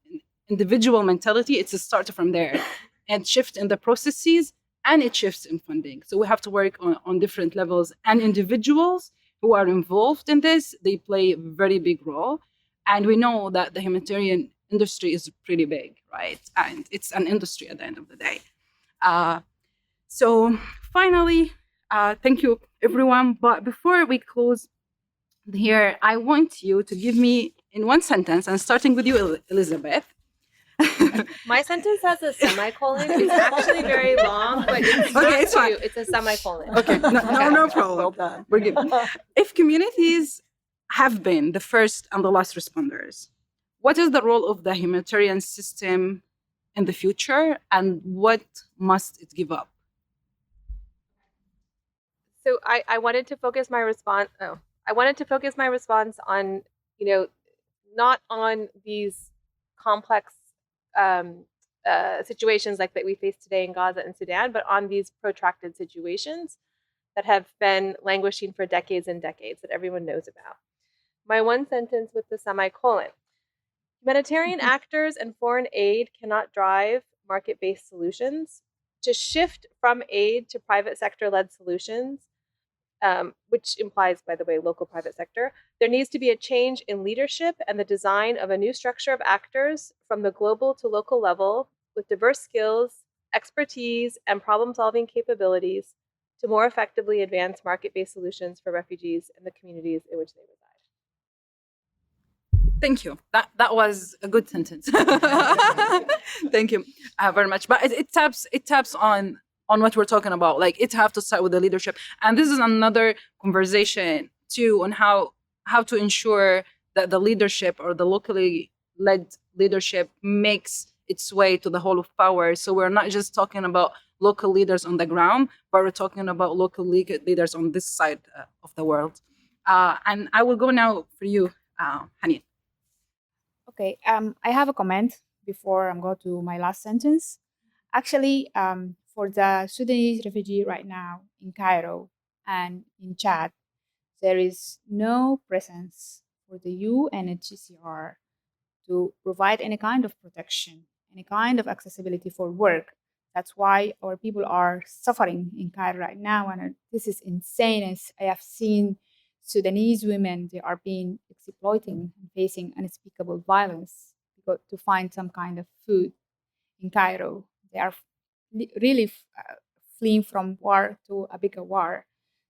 individual mentality. It's a start from there, and shift in the processes, and it shifts in funding. So we have to work on different levels, and individuals who are involved in this, they play a very big role. And we know that the humanitarian industry is pretty big, right? And it's an industry at the end of the day. So finally, thank you, everyone. But before we close here, I want you to give me, in one sentence, and starting with you, Elizabeth. My sentence has a semicolon. It's actually very long, but it's okay, it's fine. It's a semicolon. Okay, no problem. Well done. We're good. If communities have been the first and the last responders, what is the role of the humanitarian system in the future, and what must it give up? So I wanted to focus my response. I wanted to focus my response on, not on these complex situations like that we face today in Gaza and Sudan, but on these protracted situations that have been languishing for decades and decades that everyone knows about. My one sentence with the semicolon. Humanitarian actors and foreign aid cannot drive market-based solutions. To shift from aid to private sector-led solutions, which implies, by the way, local private sector, there needs to be a change in leadership and the design of a new structure of actors from the global to local level with diverse skills, expertise, and problem-solving capabilities to more effectively advance market-based solutions for refugees and the communities in which they reside. Thank you. That was a good sentence. Thank you very much. But it taps on what we're talking about. Like, it have to start with the leadership, and this is another conversation too on how to ensure that the leadership or the locally led leadership makes its way to the whole of power. So we're not just talking about local leaders on the ground, but we're talking about local leaders on this side of the world. And I will go now for you, Hani. Okay, I have a comment before I'm going to my last sentence. Actually, for the Sudanese refugee right now in Cairo and in Chad, there is no presence for the UNHCR to provide any kind of protection, any kind of accessibility for work. That's why our people are suffering in Cairo right now, and this is insane. As I have seen Sudanese women, they are being exploited and facing unspeakable violence to find some kind of food in Cairo. They are really fleeing from war to a bigger war.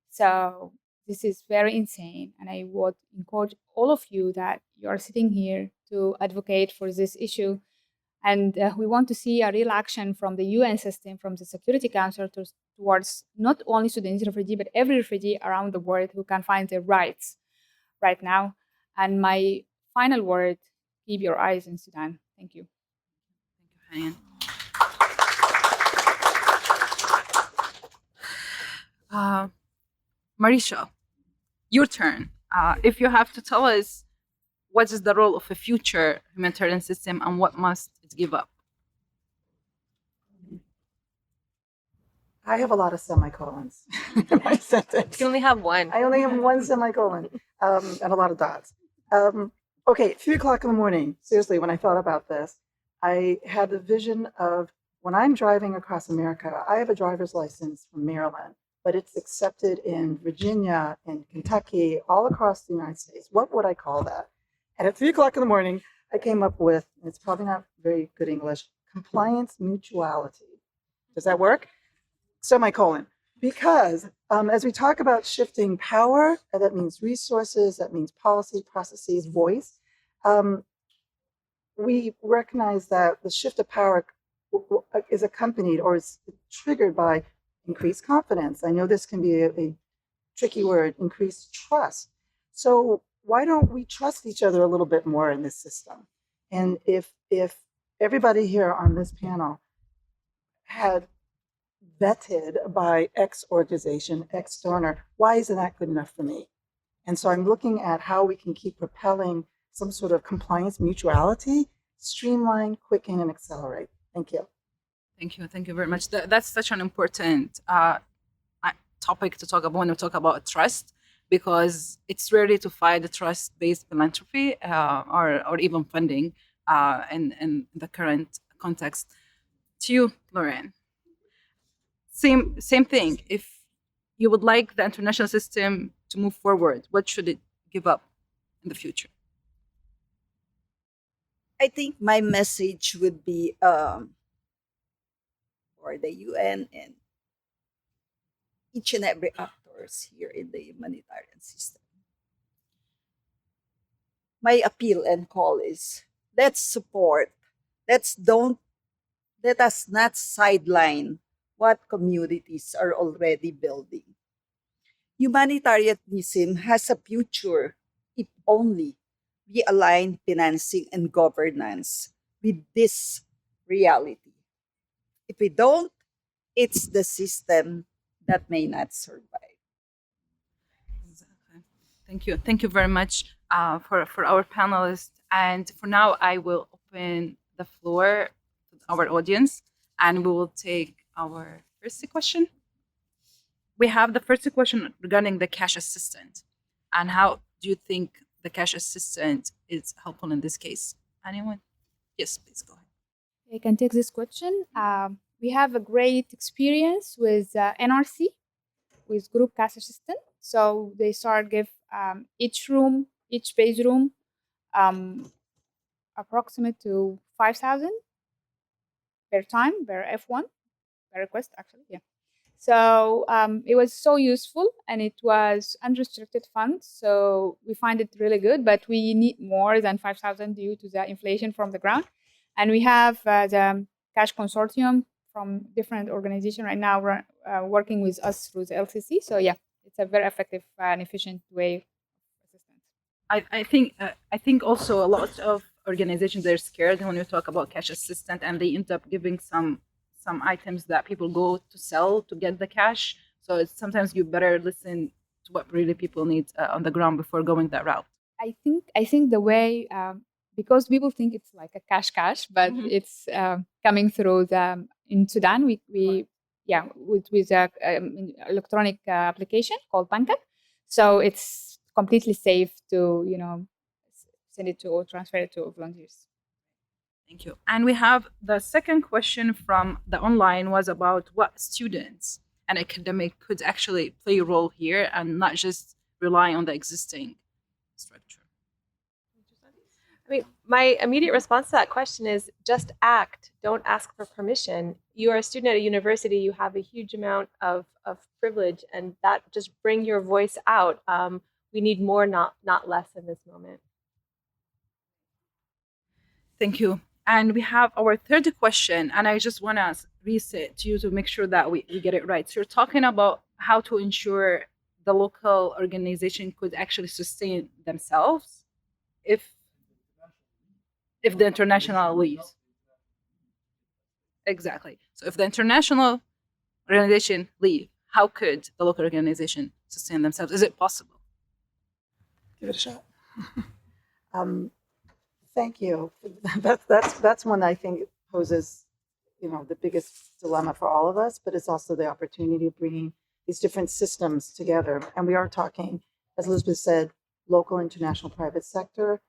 So this is very insane, and I would encourage all of you that you are sitting here to advocate for this issue. And we want to see a real action from the UN system, from the Security Council towards not only Sudanese refugee, but every refugee around the world who can find their rights right now. And my final word, keep your eyes in Sudan. Thank you. Thank you, Hanian. Marisha, your turn. If you have to tell us what is the role of a future humanitarian system and what must it give up? I have a lot of semicolons in my sentence. You only have one. I only have one semicolon and a lot of dots. Okay, 3:00 in the morning. Seriously, when I thought about this, I had the vision of when I'm driving across America. I have a driver's license from Maryland, but it's accepted in Virginia and Kentucky, all across the United States. What would I call that? And at 3:00 in the morning, I came up with, and it's probably not very good English, compliance mutuality. Does that work? Semicolon. Because as we talk about shifting power, that means resources, that means policy, processes, voice, we recognize that the shift of power is accompanied or is triggered by increased confidence. I know this can be a tricky word, increased trust. So why don't we trust each other a little bit more in this system? And if everybody here on this panel had vetted by X organization, X donor, why isn't that good enough for me? And so I'm looking at how we can keep propelling some sort of compliance mutuality, streamline, quicken, and accelerate. Thank you. Thank you. Thank you very much. That's such an important topic to talk about when we talk about trust, because it's rarely to find a trust-based philanthropy or even funding in the current context. To you, Lauren. Same thing. If you would like the international system to move forward, what should it give up in the future? I think my message would be for the UN and each and every actors here in the humanitarian system. My appeal and call is let's support. Let us not sideline what communities are already building. Humanitarianism has a future if only we align financing and governance with this reality. If we don't, it's the system that may not survive. Exactly. Thank you. Thank you very much for our panelists. And for now, I will open the floor to our audience, and we will take our first question. We have the first question regarding the cash assistant, and how do you think the cash assistant is helpful in this case? Anyone? Yes, please go ahead. I can take this question. We have a great experience with NRC, with group cash assistant. So they start give each bedroom, approximate to 5,000 per time, per F1, per request actually, yeah. So it was so useful, and it was unrestricted funds. So we find it really good, but we need more than 5,000 due to the inflation from the grant. And we have the cash consortium from different organizations right now working with us through the LCC. So yeah, it's a very effective and efficient way. I think also a lot of organizations are scared when we talk about cash assistance, and they end up giving some items that people go to sell to get the cash. So it's sometimes you better listen to what really people need on the ground before going that route. I think the way because people think it's like a cash, but it's coming through the in Sudan. We yeah with a electronic application called Banka, so it's completely safe to send it to or transfer it to volunteers. Thank you. And we have the second question from the online was about what students and academic could actually play a role here and not just rely on the existing structure. I mean, my immediate response to that question is just act. Don't ask for permission. You are a student at a university. You have a huge amount of privilege, and that just bring your voice out. We need more, not less in this moment. Thank you. And we have our third question, and I just want to reset you to make sure that we get it right. So you're talking about how to ensure the local organization could actually sustain themselves if the international leaves. Exactly. So if the international organization leave, how could the local organization sustain themselves? Is it possible? Give it a shot. Thank you. That's one I think poses, the biggest dilemma for all of us, but it's also the opportunity of bringing these different systems together. And we are talking, as Elizabeth said, local, international, private sector.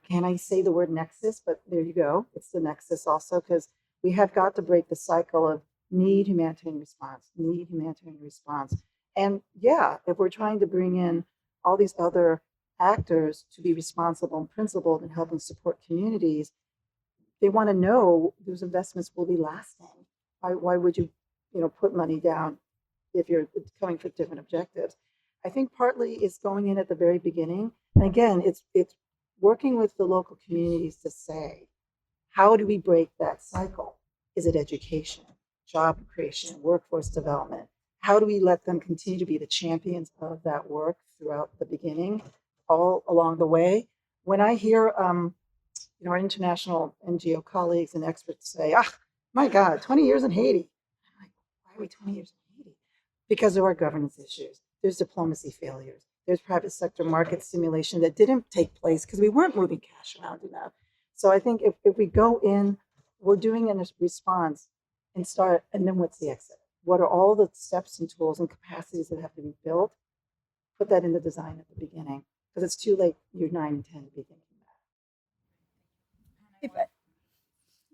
Can I say the word nexus? But there you go. It's the nexus also, because we have got to break the cycle of need humanitarian response. And yeah, if we're trying to bring in all these other actors to be responsible and principled and helping support communities, they want to know those investments will be lasting. Why would you, put money down if you're coming for different objectives? I think partly it's going in at the very beginning. And again, it's working with the local communities to say, how do we break that cycle? Is it education, job creation, workforce development? How do we let them continue to be the champions of that work throughout the beginning, all along the way? When I hear our international NGO colleagues and experts say, my God, 20 years in Haiti. I'm like, why are we 20 years in Haiti? Because there are governance issues. There's diplomacy failures. There's private sector market stimulation that didn't take place because we weren't moving cash around enough. So I think if we go in, we're doing a response and start, and then what's the exit? What are all the steps and tools and capacities that have to be built? Put that in the design at the beginning, because it's too late, year 9 and 10 to be thinking that.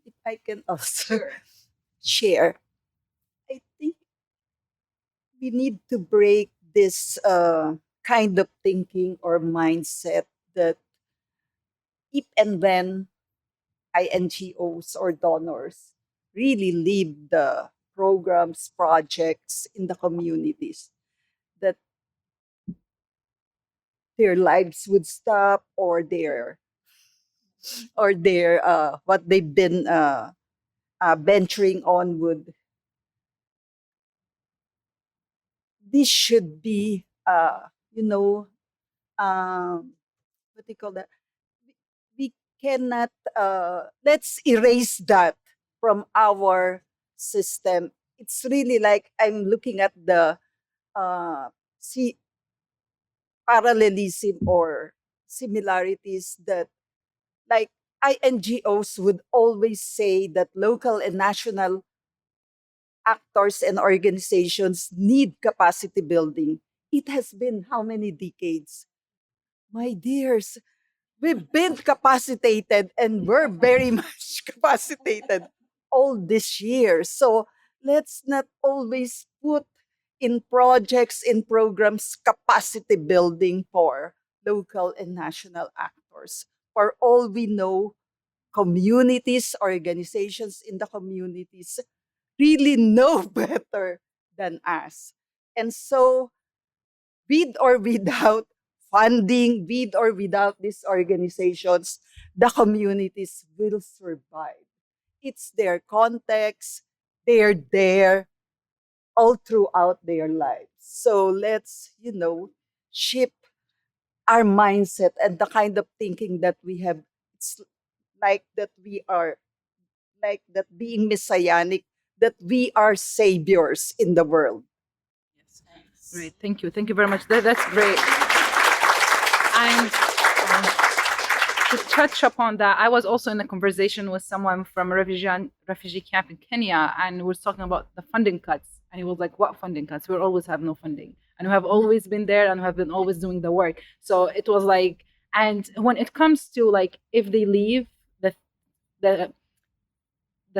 If I can also share, I think we need to break this kind of thinking or mindset that if and when INGOs or donors really lead the programs, projects in the communities, that their lives would stop, or their what they've been venturing on would. This should be what do you call that? We cannot let's erase that from our system. It's really like I'm looking at the parallelism or similarities that, like, INGOs would always say that local and national actors and organizations need capacity building. It has been how many decades? My dears, we've been capacitated and we're very much capacitated all this year. So let's not always put in projects, in programs, capacity building for local and national actors. For all we know, communities, organizations in the communities really know better than us. And so, with or without funding, with or without these organizations, the communities will survive. It's their context, they're there all throughout their lives. So let's, shift our mindset and the kind of thinking that we have. It's like that we are, like that being messianic, that we are saviors in the world. Great, thank you. Thank you very much. That's great. And to touch upon that, I was also in a conversation with someone from a refugee camp in Kenya, and we were talking about the funding cuts. And he was like, what funding cuts? We always have no funding. And we have always been there and have been always doing the work. So it was like, and when it comes to like, if they leave, the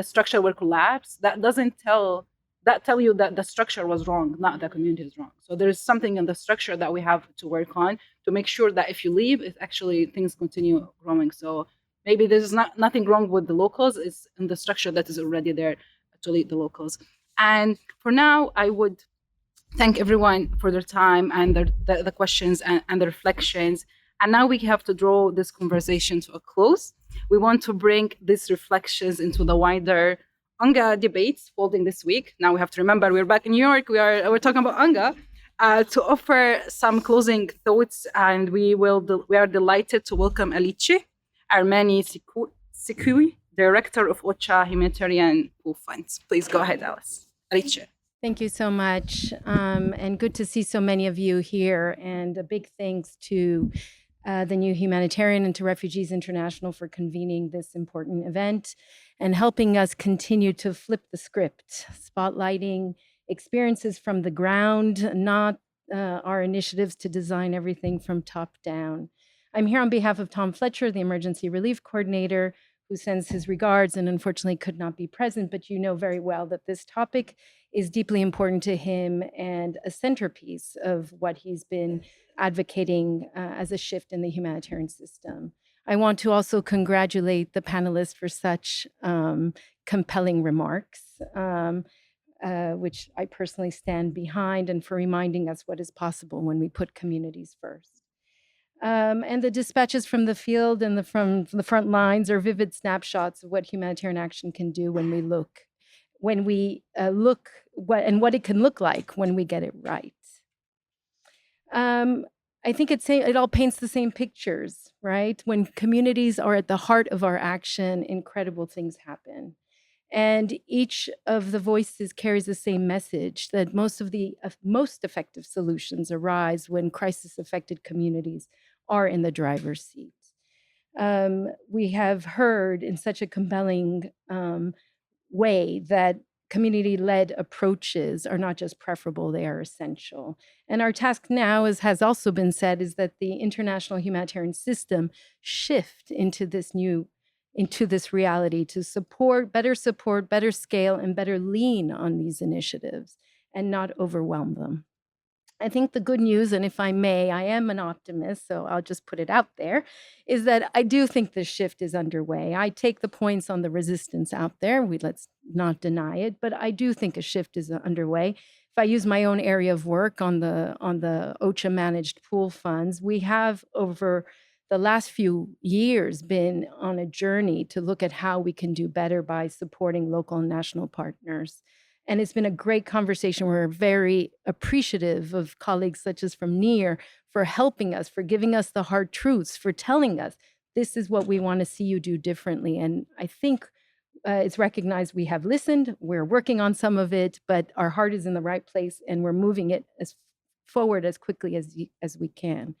structure will collapse. That doesn't tell you that the structure was wrong, not the community is wrong. So there's something in the structure that we have to work on to make sure that if you leave, it actually things continue growing. So maybe there's nothing wrong with the locals. It's in the structure that is already there to lead the locals. And for now, I would thank everyone for their time and the questions and the reflections. And now we have to draw this conversation to a close. We want to bring these reflections into the wider UNGA debates folding this week. Now we have to remember we're back in New York. We're talking about UNGA to offer some closing thoughts, and we are delighted to welcome Alice Armani Sikui, Director of OCHA Humanitarian Pool Funds. Please go ahead, Alice. Alice. Thank you so much, and good to see so many of you here. And a big thanks to the new Humanitarian and to Refugees International for convening this important event and helping us continue to flip the script, spotlighting experiences from the ground, not our initiatives to design everything from top down. I'm here on behalf of Tom Fletcher, the Emergency Relief Coordinator, who sends his regards and unfortunately could not be present, but you know very well that this topic is deeply important to him and a centerpiece of what he's been advocating as a shift in the humanitarian system. I want to also congratulate the panelists for such compelling remarks, which I personally stand behind, and for reminding us what is possible when we put communities first. And the dispatches from the field and from the front lines are vivid snapshots of what humanitarian action can do when we look what it can look like when we get it right. I think it all paints the same pictures, right? When communities are at the heart of our action, incredible things happen. And each of the voices carries the same message that most of the most effective solutions arise when crisis-affected communities are in the driver's seat. We have heard in such a compelling way that community-led approaches are not just preferable, they are essential. And our task now, as has also been said, is that the international humanitarian system shift into this reality to support, better scale, and better lean on these initiatives and not overwhelm them. I think the good news, and if I may, I am an optimist, so I'll just put it out there, is that I do think the shift is underway. I take the points on the resistance out there. Let's not deny it, but I do think a shift is underway. If I use my own area of work on the OCHA managed pool funds, we have over the last few years been on a journey to look at how we can do better by supporting local and national partners. And it's been a great conversation. We're very appreciative of colleagues such as from NEAR for helping us, for giving us the hard truths, for telling us this is what we want to see you do differently. And I think it's recognized we have listened, we're working on some of it, but our heart is in the right place and we're moving it forward as quickly as we can.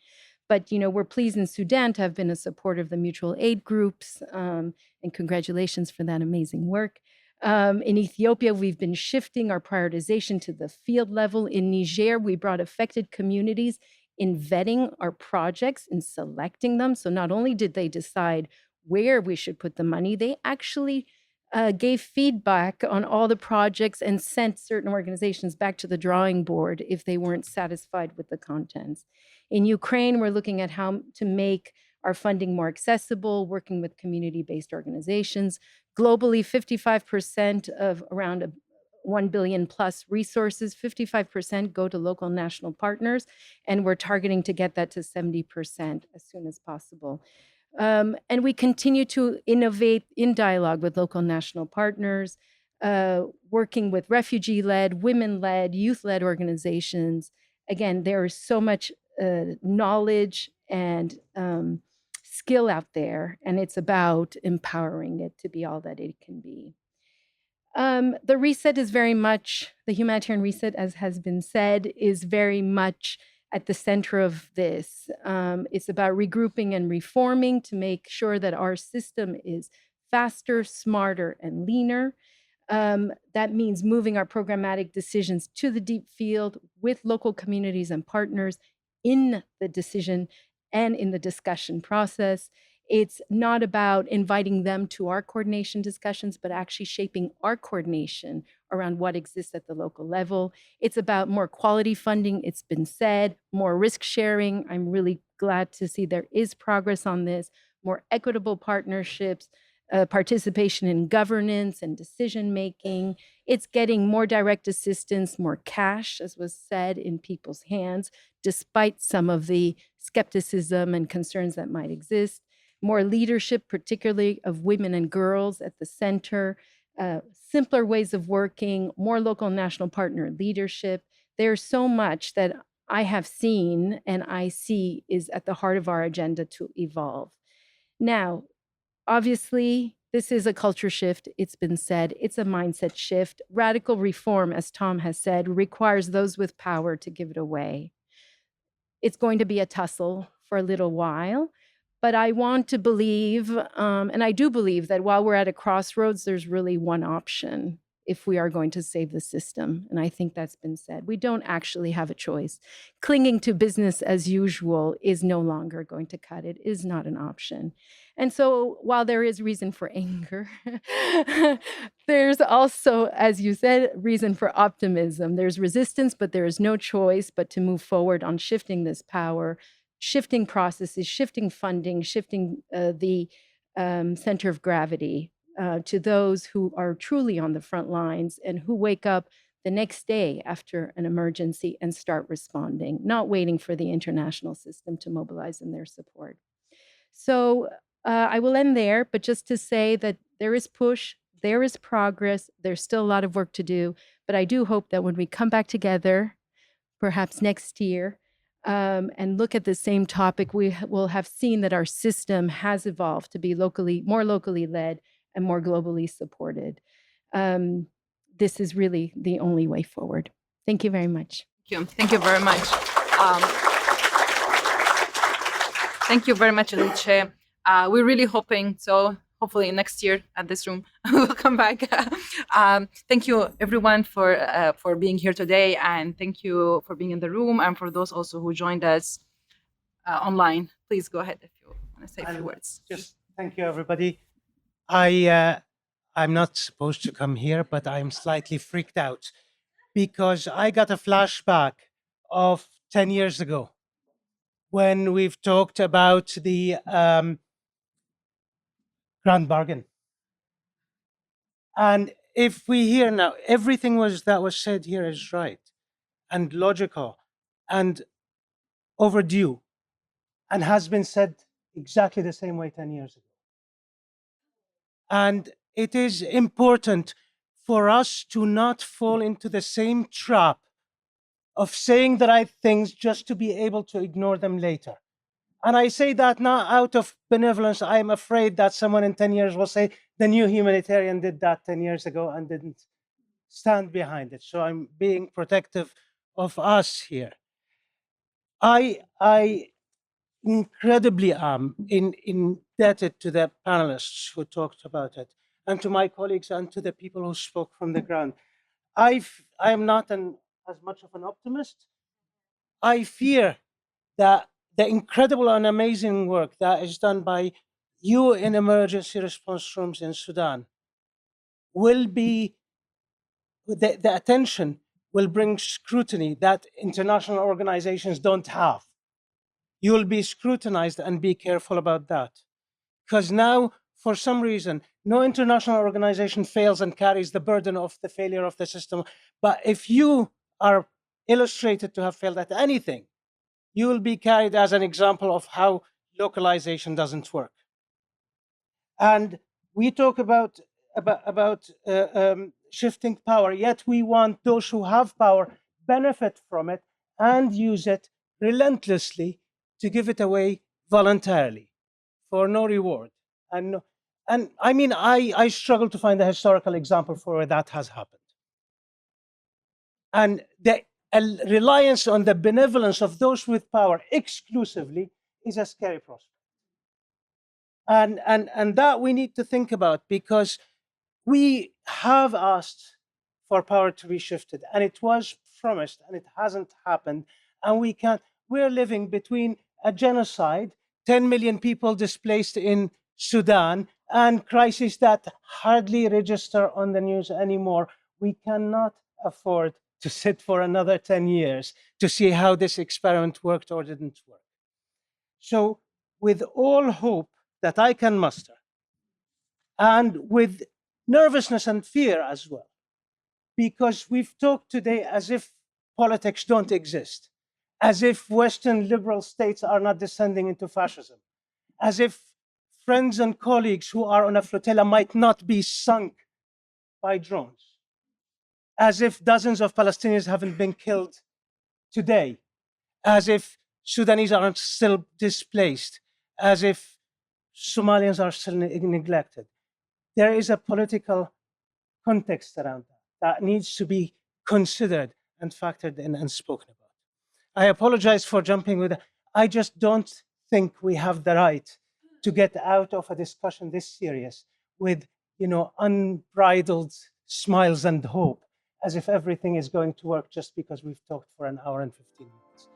But, we're pleased in Sudan to have been a supporter of the mutual aid groups, and congratulations for that amazing work. In Ethiopia, we've been shifting our prioritization to the field level. In Niger, we brought affected communities in vetting our projects and selecting them. So not only did they decide where we should put the money, they actually gave feedback on all the projects and sent certain organizations back to the drawing board if they weren't satisfied with the contents. In Ukraine, we're looking at how to make our funding more accessible, working with community-based organizations. Globally, 55% of around 1 billion plus resources, 55% go to local national partners, and we're targeting to get that to 70% as soon as possible. And we continue to innovate in dialogue with local national partners, working with refugee-led, women-led, youth-led organizations. Again, there is so much knowledge and skill out there, and it's about empowering it to be all that it can be. The reset is very much, the humanitarian reset, as has been said, is very much at the center of this. It's about regrouping and reforming to make sure that our system is faster, smarter, and leaner. That means moving our programmatic decisions to the deep field with local communities and partners in the decision and in the discussion process. It's not about inviting them to our coordination discussions, but actually shaping our coordination around what exists at the local level. It's about more quality funding, it's been said, more risk sharing. I'm really glad to see there is progress on this, more equitable partnerships, participation in governance and decision making. It's getting more direct assistance, more cash, as was said, in people's hands, despite some of the skepticism and concerns that might exist. More leadership, particularly of women and girls at the center, simpler ways of working, more local and national partner leadership. There's so much that I have seen and I see is at the heart of our agenda to evolve. Now, obviously, this is a culture shift. It's been said. It's a mindset shift. Radical reform, as Tom has said, requires those with power to give it away. It's going to be a tussle for a little while, but I want to believe, and I do believe, that while we're at a crossroads, there's really one option if we are going to save the system. And I think that's been said. We don't actually have a choice. Clinging to business as usual is no longer going to cut it, is not an option. And so while there is reason for anger, there's also, as you said, reason for optimism. There's resistance, but there is no choice but to move forward on shifting this power, shifting processes, shifting funding, shifting the center of gravity to those who are truly on the front lines and who wake up the next day after an emergency and start responding, not waiting for the international system to mobilize in their support. So I will end there, but just to say that there is push, there is progress, there's still a lot of work to do, but I do hope that when we come back together, perhaps next year, and look at the same topic, we will have seen that our system has evolved to be more locally led and more globally supported. This is really the only way forward. Thank you very much. Thank you very much. Thank you very much, Alice. We're really hoping, so hopefully next year at this room, we'll come back. Thank you everyone for being here today, and thank you for being in the room, and for those also who joined us online. Please go ahead if you want to say a few words. Just thank you, everybody. I'm not supposed to come here, but I'm slightly freaked out because I got a flashback of 10 years ago when we've talked about the grand bargain. And if we hear now, everything that was said here is right and logical and overdue and has been said exactly the same way 10 years ago. And it is important for us to not fall into the same trap of saying the right things just to be able to ignore them later. And I say that not out of benevolence. I'm afraid that someone in 10 years will say, the new humanitarian did that 10 years ago and didn't stand behind it. So I'm being protective of us here. I incredibly am indebted to the panelists who talked about it, and to my colleagues and to the people who spoke from the ground. I am not as much of an optimist. I fear that the incredible and amazing work that is done by you in emergency response rooms in Sudan will be, the attention will bring scrutiny that international organizations don't have. You will be scrutinized, and be careful about that. Because now, for some reason, no international organization fails and carries the burden of the failure of the system. But if you are illustrated to have failed at anything, you will be carried as an example of how localization doesn't work. And we talk about shifting power, yet we want those who have power benefit from it and use it relentlessly to give it away voluntarily for no reward. And I mean, I struggle to find a historical example for where that has happened. And the reliance on the benevolence of those with power exclusively is a scary prospect. And that we need to think about, because we have asked for power to be shifted, and it was promised, and it hasn't happened. And we're living between a genocide, 10 million people displaced in Sudan, and crises that hardly register on the news anymore. We cannot afford to sit for another 10 years to see how this experiment worked or didn't work. So with all hope that I can muster, and with nervousness and fear as well, because we've talked today as if politics don't exist, as if Western liberal states are not descending into fascism, as if friends and colleagues who are on a flotilla might not be sunk by drones, as if dozens of Palestinians haven't been killed today, as if Sudanese aren't still displaced, as if Somalians are still neglected. There is a political context around that needs to be considered and factored in and spoken about. I apologize for jumping with that. I just don't think we have the right to get out of a discussion this serious with, unbridled smiles and hope, as if everything is going to work just because we've talked for an hour and 15 minutes.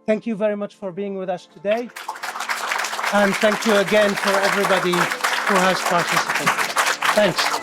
Thank you very much for being with us today. And thank you again for everybody who has participated. Thanks.